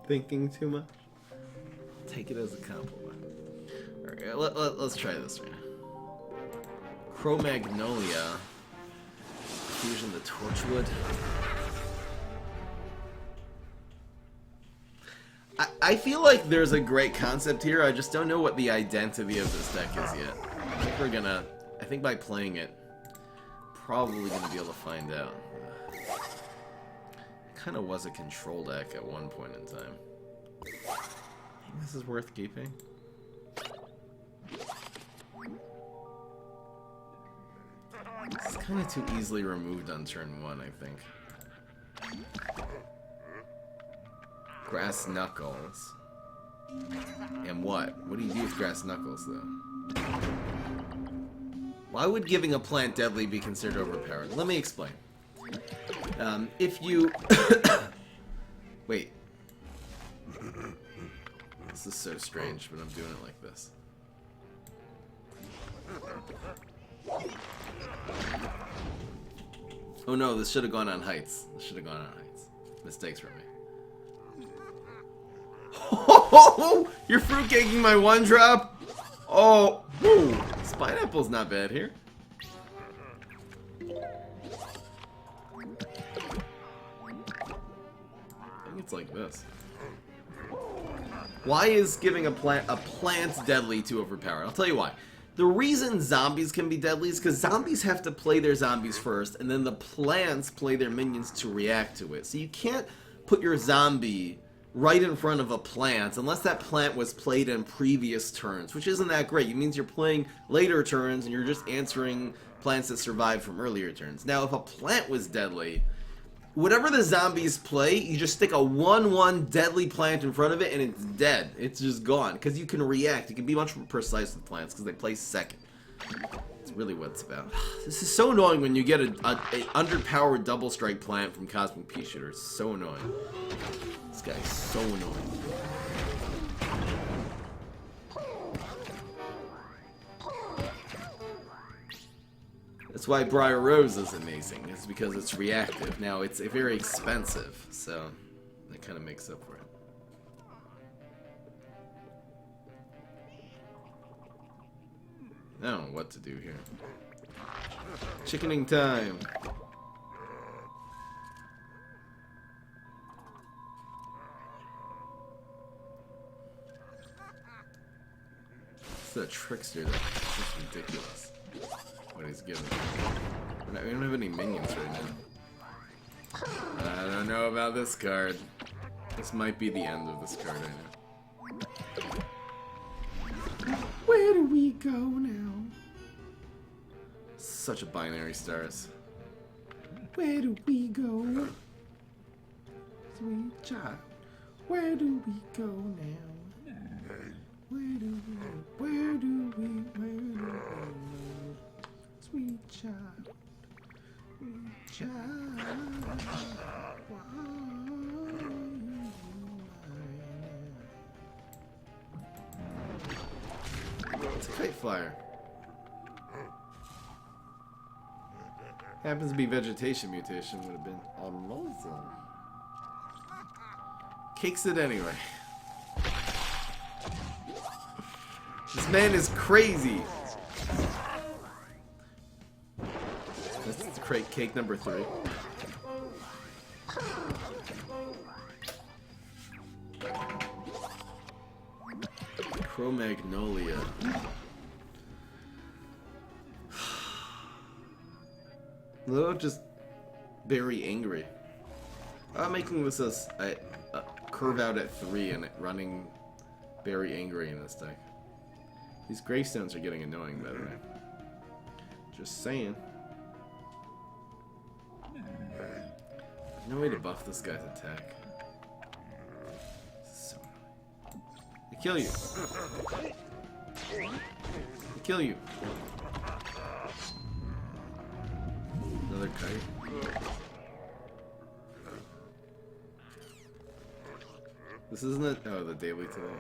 Thinking too much? Take it as a compliment. Alright, let's try this right now. Cro-Magnolia. Fusion the Torchwood. I feel like there's a great concept here, I just don't know what the identity of this deck is yet. I think by playing it, probably gonna be able to find out. Kind of was a control deck at one point in time. I think this is worth keeping. It's kind of too easily removed on turn 1, I think. Grass Knuckles. And what? What do you do with Grass Knuckles, though? Why would giving a plant deadly be considered overpowered? Let me explain. If you... Wait. This is so strange, but I'm doing it like this. Oh no, this should have gone on Heights. This should have gone on Heights. Mistakes from me. Oh, you're fruitcaking my 1-drop? Oh, woo. This pineapple's not bad here. It's like this. Why is giving a plant deadly too overpowered? I'll tell you why. The reason zombies can be deadly is because zombies have to play their zombies first, and then the plants play their minions to react to it. So you can't put your zombie right in front of a plant unless that plant was played in previous turns, which isn't that great. It means you're playing later turns and you're just answering plants that survived from earlier turns. Now, if a plant was deadly, whatever the zombies play, you just stick a 1/1 deadly plant in front of it and it's dead. It's just gone. Because you can react. You can be much more precise with plants because they play second. It's really what it's about. This is so annoying when you get a underpowered double strike plant from Cosmic Pea Shooter. It's so annoying. This guy's so annoying. That's why Briar Rose is amazing. It's because it's reactive. Now, it's very expensive, so that kind of makes up for it. I don't know what to do here. Chickening time. It's a trickster. That's just ridiculous. What he's giving. We don't have any minions right now. I don't know about this card. This might be the end of this card right now. Where do we go now? Such a binary stars. Where do we go? Sweet child. Where do we go now? Where do we go? Sweet child. Sweet child. It's a kite flyer. Happens to be vegetation mutation, would have been amazing. Cakes it anyway. This man is crazy. That's cake number 3. Cro-Magnolia. Little just very angry. I'm making this a curve out at 3 and it running very angry in this deck. These gravestones are getting annoying, by the way. Just saying. No way to buff this guy's attack. So I kill you. I kill you. Another kite. This isn't it? Oh, the daily today.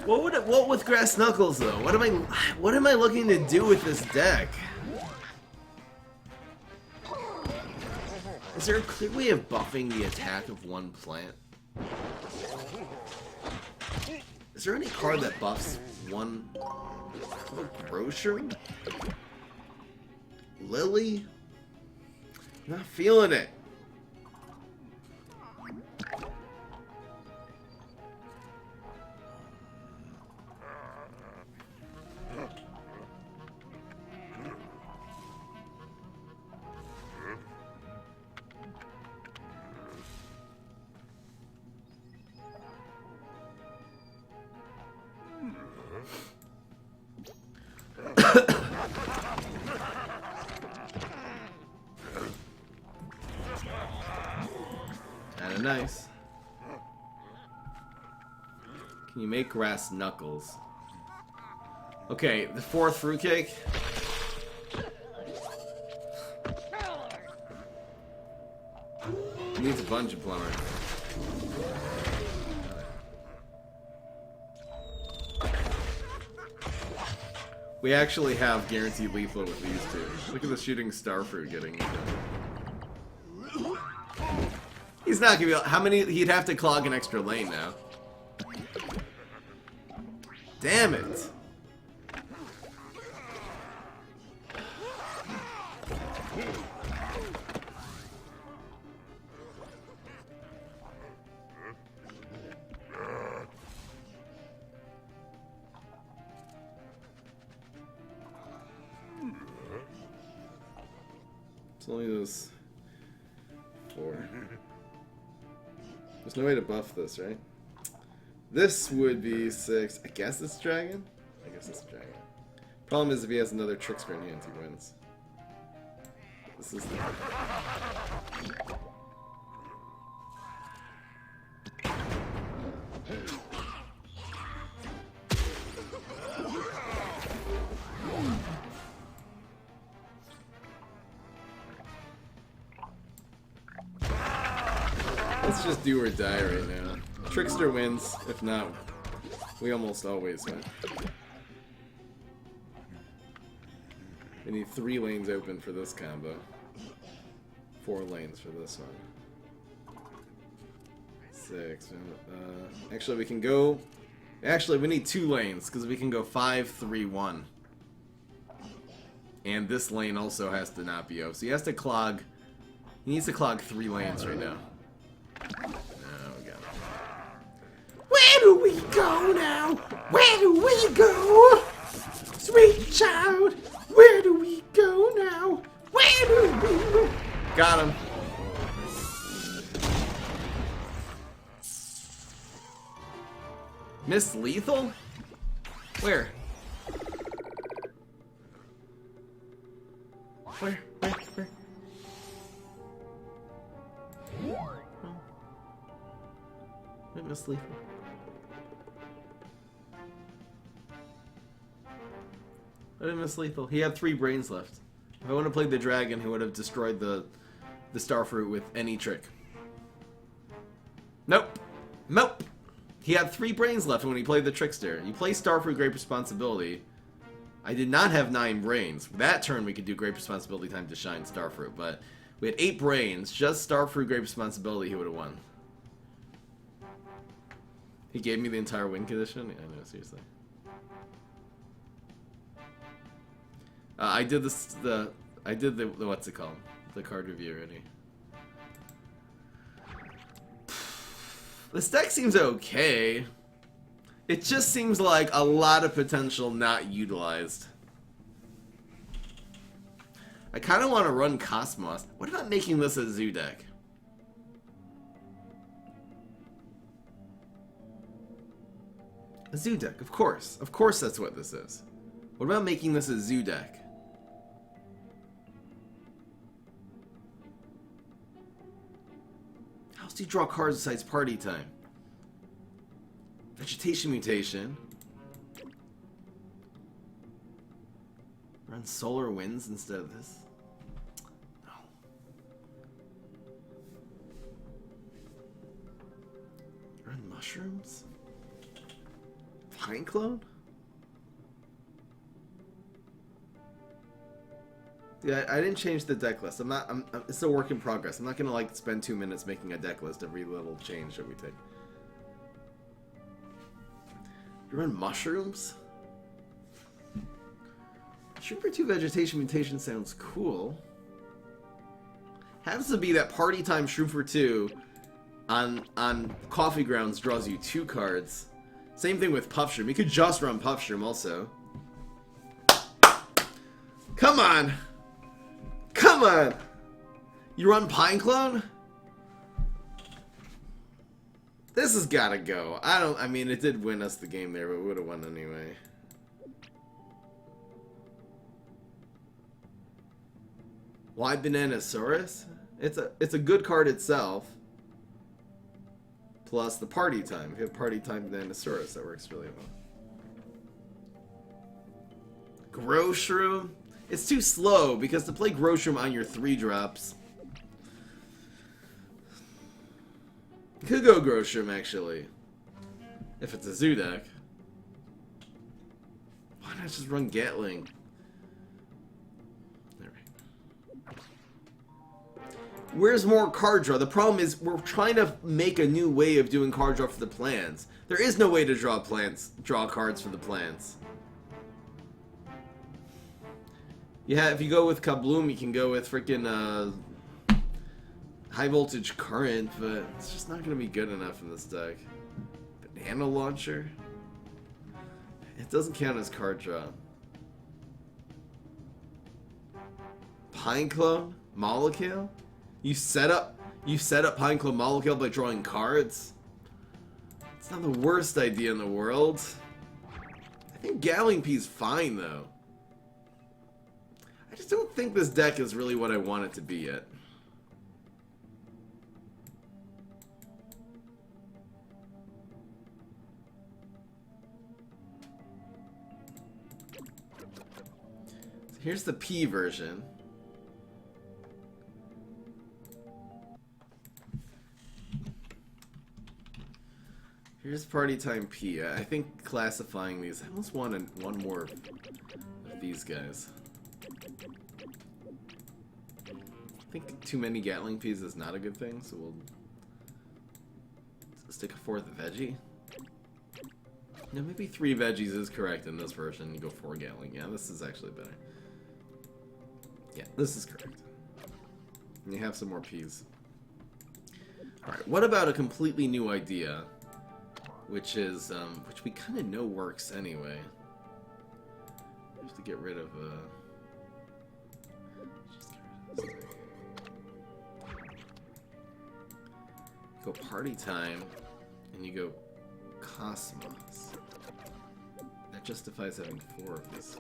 What with Grass Knuckles though? What am I looking to do with this deck? Is there a clear way of buffing the attack of one plant? Is there any card that buffs one? Grocer? Lily? Not feeling it. Kinda nice. Can you make Grass Knuckles? Okay, the 4th fruitcake. It needs a bunch of plumber. We actually have guaranteed lethal with these two. Look at the shooting starfruit getting. He's not gonna be. How many? He'd have to clog an extra lane now. Damn it! It's only those 4. There's no way to buff this, right? This would be 6. I guess it's dragon? I guess it's dragon. Problem is if he has another trickster in hand, he wins. This is the... Let's just do or die right now. Trickster wins. If not, we almost always win. We need 3 lanes open for this combo. 4 lanes for this one. 6. Actually, we can go... Actually, we need 2 lanes, because we can go 5, 3, 1. And this lane also has to not be open. So he has to clog... He needs to clog 3 lanes right now. No, we got it. Where do we go now? Where do we go? Sweet child, where do we go now? Where do we go? Got him. Miss Lethal? Where? Where? Wait, Miss Lethal. I didn't miss Lethal. He had 3 brains left. If I would have played the dragon, he would have destroyed the starfruit with any trick. Nope. Nope. He had 3 brains left when he played the trickster. You play starfruit, great responsibility. I did not have 9 brains. That turn we could do great responsibility, time to shine starfruit, but we had 8 brains. Just starfruit, great responsibility, he would have won. He gave me the entire win condition? Yeah, I know, seriously. I did the what's it called? The card review already. This deck seems okay. It just seems like a lot of potential not utilized. I kind of want to run Cosmos. What about making this a zoo deck? A zoo deck, of course. Of course that's what this is. What about making this a zoo deck? How else do you draw cards besides party time? Vegetation mutation. Run solar winds instead of this. No. Run mushrooms? Pine clone? Yeah, I didn't change the deck list. It's a work in progress. I'm not gonna like spend 2 minutes making a deck list every little change that we take. You run mushrooms? Shrimper 2 vegetation mutation sounds cool. Happens to be that party time Shrimper 2 on Coffee Grounds draws you 2 cards. Same thing with Puffshroom. You could just run Puffshroom also. Come on! Come on! You run Pine Clone? This has gotta go. I mean, it did win us the game there, but we would have won anyway. Why Bananasaurus? It's a good card itself. Plus the party time. If you have party time Bananasaurus, that works really well. Growshroom? It's too slow, because to play Growshroom on your 3-drops... You could go Growshroom, actually. If it's a zoo deck. Why not just run Gatling? Where's more card draw? The problem is we're trying to make a new way of doing card draw for the plans. There is no way to draw cards for the plans. Yeah, if you go with Kabloom, you can go with freaking high voltage current, but it's just not going to be good enough in this deck. Banana launcher? It doesn't count as card draw. Pine Clone? Molecule? You set up Pine Clone Molecule by drawing cards? It's not the worst idea in the world. I think Gatling P's fine though. I just don't think this deck is really what I want it to be yet. So here's the P version. Here's Party Time P. I think classifying these... I almost want one more of these guys. I think too many Gatling Ps is not a good thing, so we'll stick a 4th veggie. No, maybe 3 veggies is correct in this version. You go 4 Gatling. Yeah, this is actually better. Yeah, this is correct. And you have some more Ps. Alright, what about a completely new idea? which we kind of know works anyway. We have to get rid of just get rid of this thing. Go party time, and you go Cosmos. That justifies having 4 of these.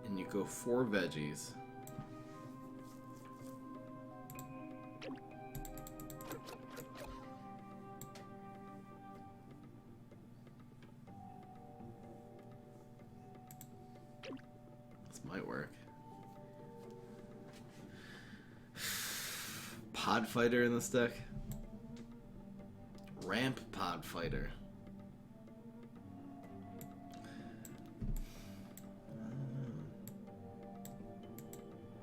And you go 4 veggies. This might work. Pod Fighter in this deck. Ramp Pod Fighter.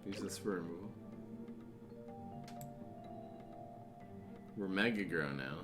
Use this for removal. We're Mega Grow now.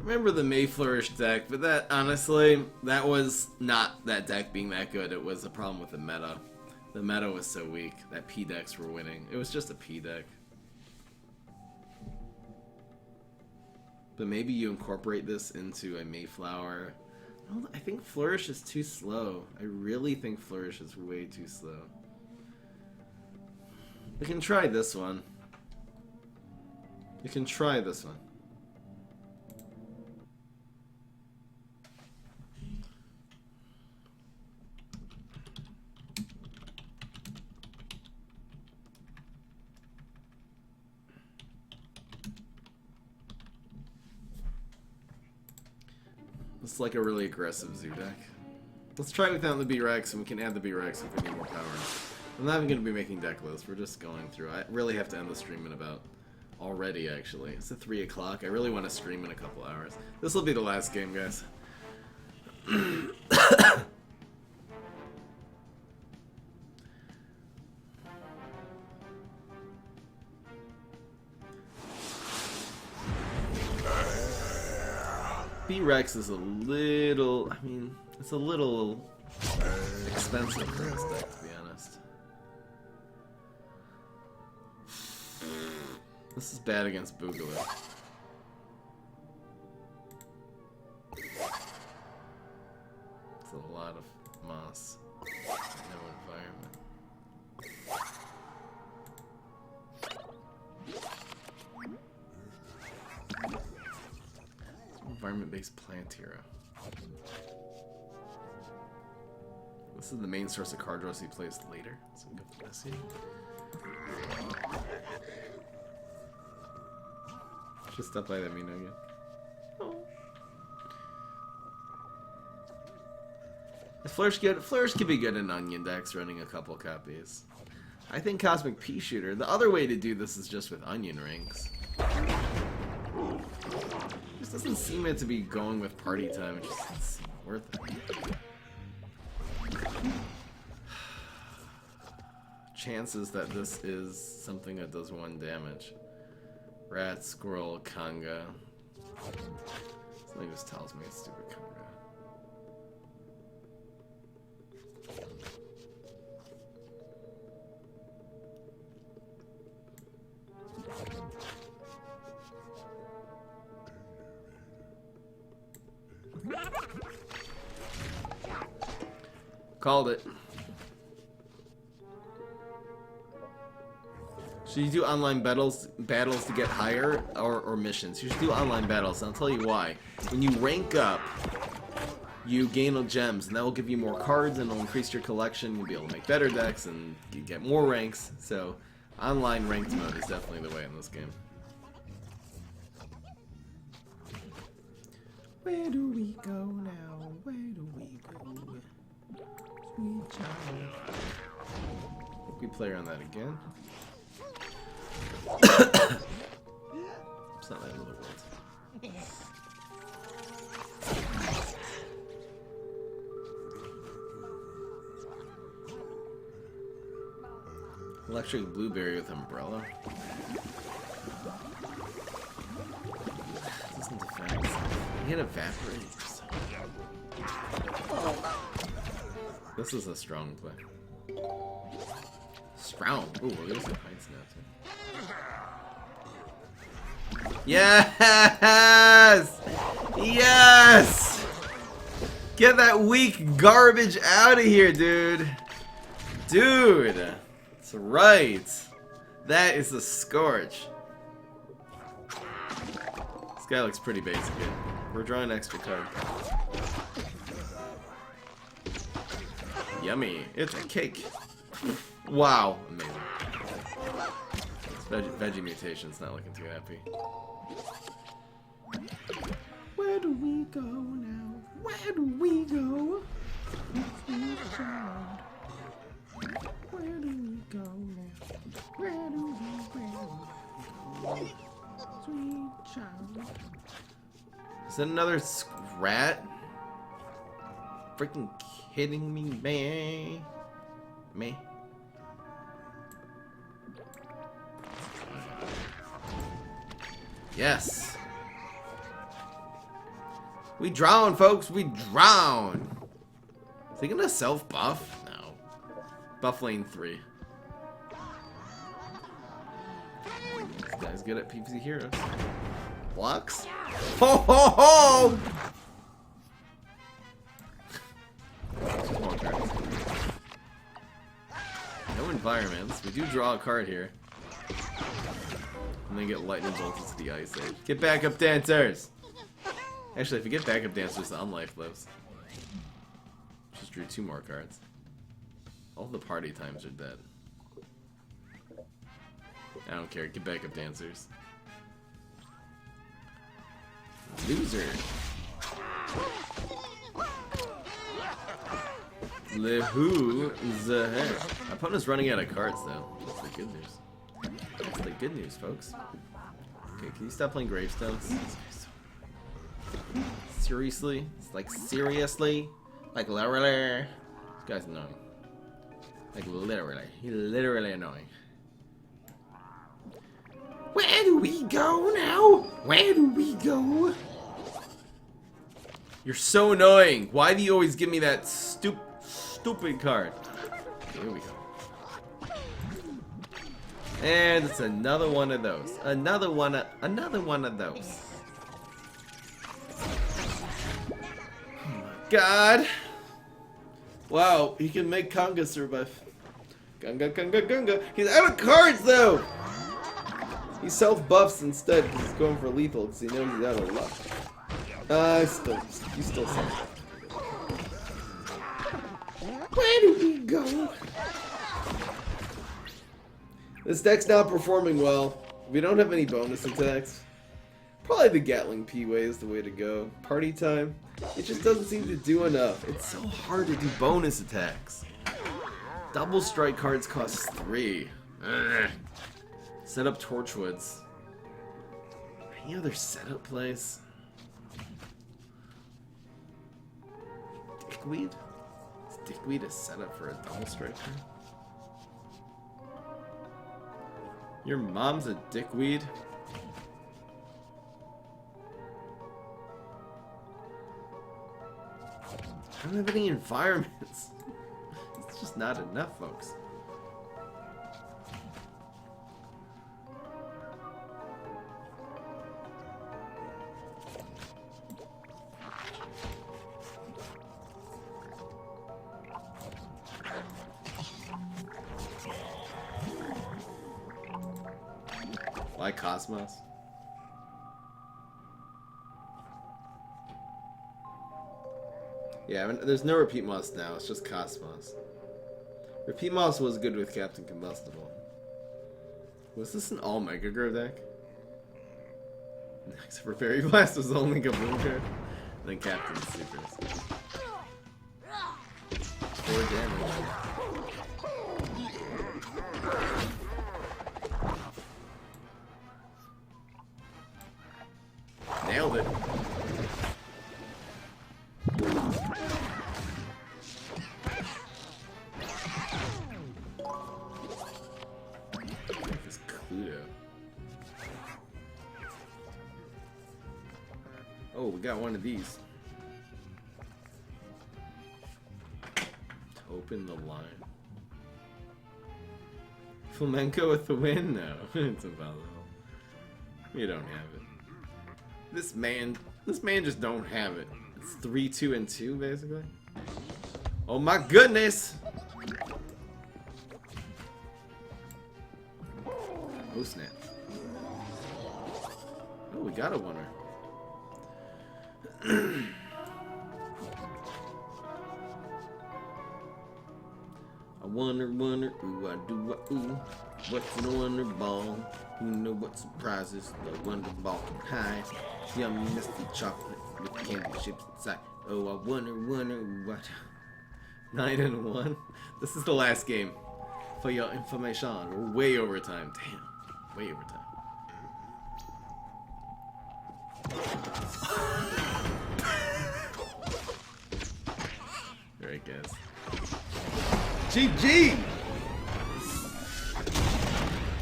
Remember the Mayflourish deck, but that, honestly, that was not that deck being that good. It was a problem with the meta. The meta was so weak that P decks were winning. It was just a P deck. But maybe you incorporate this into a Mayflower. I think Flourish is too slow. I really think Flourish is way too slow. We can try this one. You can try this one. It's like a really aggressive Zoo deck. Let's try without the B-Rex, and we can add the B-Rex if we need more power. I'm not even going to be making deck lists. We're just going through. I really have to end the stream in about... Already, actually. It's at 3 o'clock. I really want to stream in a couple hours. This will be the last game, guys. B-Rex is a little... I mean, it's a little expensive for this deck, to be honest. This is bad against Boogaloo. It's a lot of moss. No environment. Environment-based plant hero. This is the main source of card draws he plays later. So we go for this here. Just stop by that Mino again. Oh. Is Flourish good? Flourish could be good in Onion decks running a couple copies. I think Cosmic Pea Shooter. The other way to do this is just with Onion Rings. This doesn't seem it to be going with party time. It just doesn't seem worth it. Chances that this is something that does 1 damage. Rat, squirrel, conga. Something just tells me it's stupid conga. Called it. Should you do online battles to get higher, or missions? You should do online battles, and I'll tell you why. When you rank up, you gain gems, and that will give you more cards, and it'll increase your collection. You'll be able to make better decks, and you get more ranks. So, online ranked mode is definitely the way in this game. Where do we go now? Where do we go? Sweet child. We play around that again. It's not that little world. Electric blueberry with umbrella. Doesn't defend. He had evaporate. This is a strong play. Strong. Ooh, there's some heights now too. Yes! Yes! Get that weak garbage out of here, dude. Dude. That's right. That is the Scorch. This guy looks pretty basic. We're drawing an extra card. Yummy. It's a cake. Wow. Amazing. This veggie mutation's not looking too happy. Where do we go now? Where do we go? Sweet child. Where do we go now? Where do we go? Sweet child. Is that another rat? Freaking kidding me, man? Me? Yes. We drown, folks. We drown. Is he gonna self-buff? No. Buff lane 3. This guy's good at PvZ heroes. Blocks? Ho ho ho! No environments. We do draw a card here. And then get lightning bolted to the ice age. Get backup dancers! Actually, if you get backup dancers, the unlife lives. Just drew 2 more cards. All the party times are dead. I don't care. Get backup dancers. Loser. Le-hoo-the-heck. My opponent's running out of cards, though. That's the good news. That's the good news, folks. Okay, can you stop playing gravestones? Seriously? It's like, seriously? Like, literally? This guy's annoying. Like, literally. He's literally annoying. Where do we go now? Where do we go? You're so annoying. Why do you always give me that stupid card? Okay, here we go. And it's another one of those. Another one of those. Oh my god. Wow, he can make Conga survive. Gunga, gunga, gunga. He's out of cards though! He self-buffs instead because he's going for lethal because he knows he's out of luck. You still suck. Where do we go? This deck's not performing well. We don't have any bonus attacks. Probably the Gatling P-Way is the way to go. Party time. It just doesn't seem to do enough. It's so hard to do bonus attacks. Double strike cards cost 3. Ugh. Set up Torchwoods. Any other setup plays? Dickweed? Is Dickweed a setup for a double striker? Your mom's a dickweed? I don't have any environments. It's just not enough, folks. Why Cosmos? Yeah, I mean, there's no Repeat Moss now. It's just Cosmos. Repeat Moss was good with Captain Combustible. Was this an all Mega Grow deck? Except for Fairy Blast was the only Kaboom card. And then Captain Supers. 4 damage. Nailed it. This Cluedo. Oh, we got one of these. Open the line. Flamenco with the win? No, it's impossible. You don't have it. This man just don't have it. It's 3, 2, and 2, basically. Oh my goodness! Oh snap. Oh, we got a winner. I wonder, ooh, I do, ooh. What's in the wonder ball? You know what surprises the wonder ball can hide? Yummy, misty chocolate with candy chips inside. Oh, I wonder what? 9 and 1. This is the last game. For your information, we're way over time. Damn, way over time. Alright, guys. GG!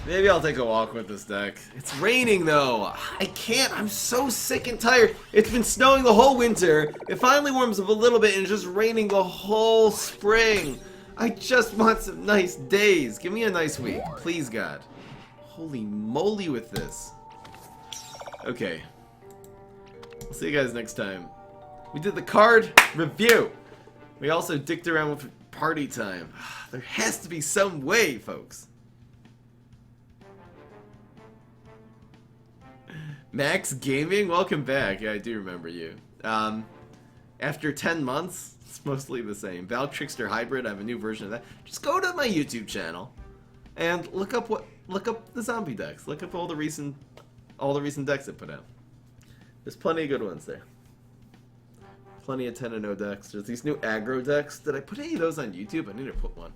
Maybe I'll take a walk with this deck. It's raining though. I can't. I'm so sick and tired. It's been snowing the whole winter. It finally warms up a little bit and it's just raining the whole spring. I just want some nice days. Give me a nice week. Please, God. Holy moly with this. Okay. I'll see you guys next time. We did the card review. We also dicked around with party time. There has to be some way, folks. Max Gaming, welcome back. Yeah, I do remember you. After 10 months, it's mostly the same. Val Trickster Hybrid, I have a new version of that. Just go to my YouTube channel and look up the zombie decks. Look up all the recent decks I put out. There's plenty of good ones there. Plenty of 10 and 0 decks. There's these new aggro decks. Did I put any of those on YouTube? I need to put one.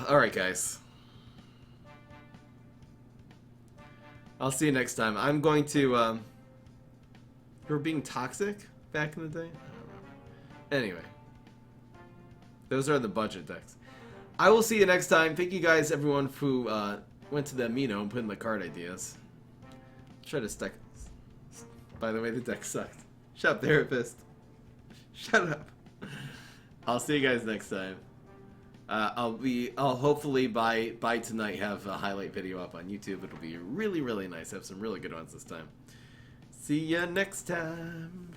Alright, guys. I'll see you next time. I'm going to, you were being toxic back in the day? I don't know. Anyway. Those are the budget decks. I will see you next time. Thank you guys, everyone who went to the Amino and put in the card ideas. Try to stack. By the way, the deck sucked. Shut up, therapist. Shut up. I'll see you guys next time. I'll hopefully by tonight have a highlight video up on YouTube. It'll be really, really nice. I have some really good ones this time. See ya next time.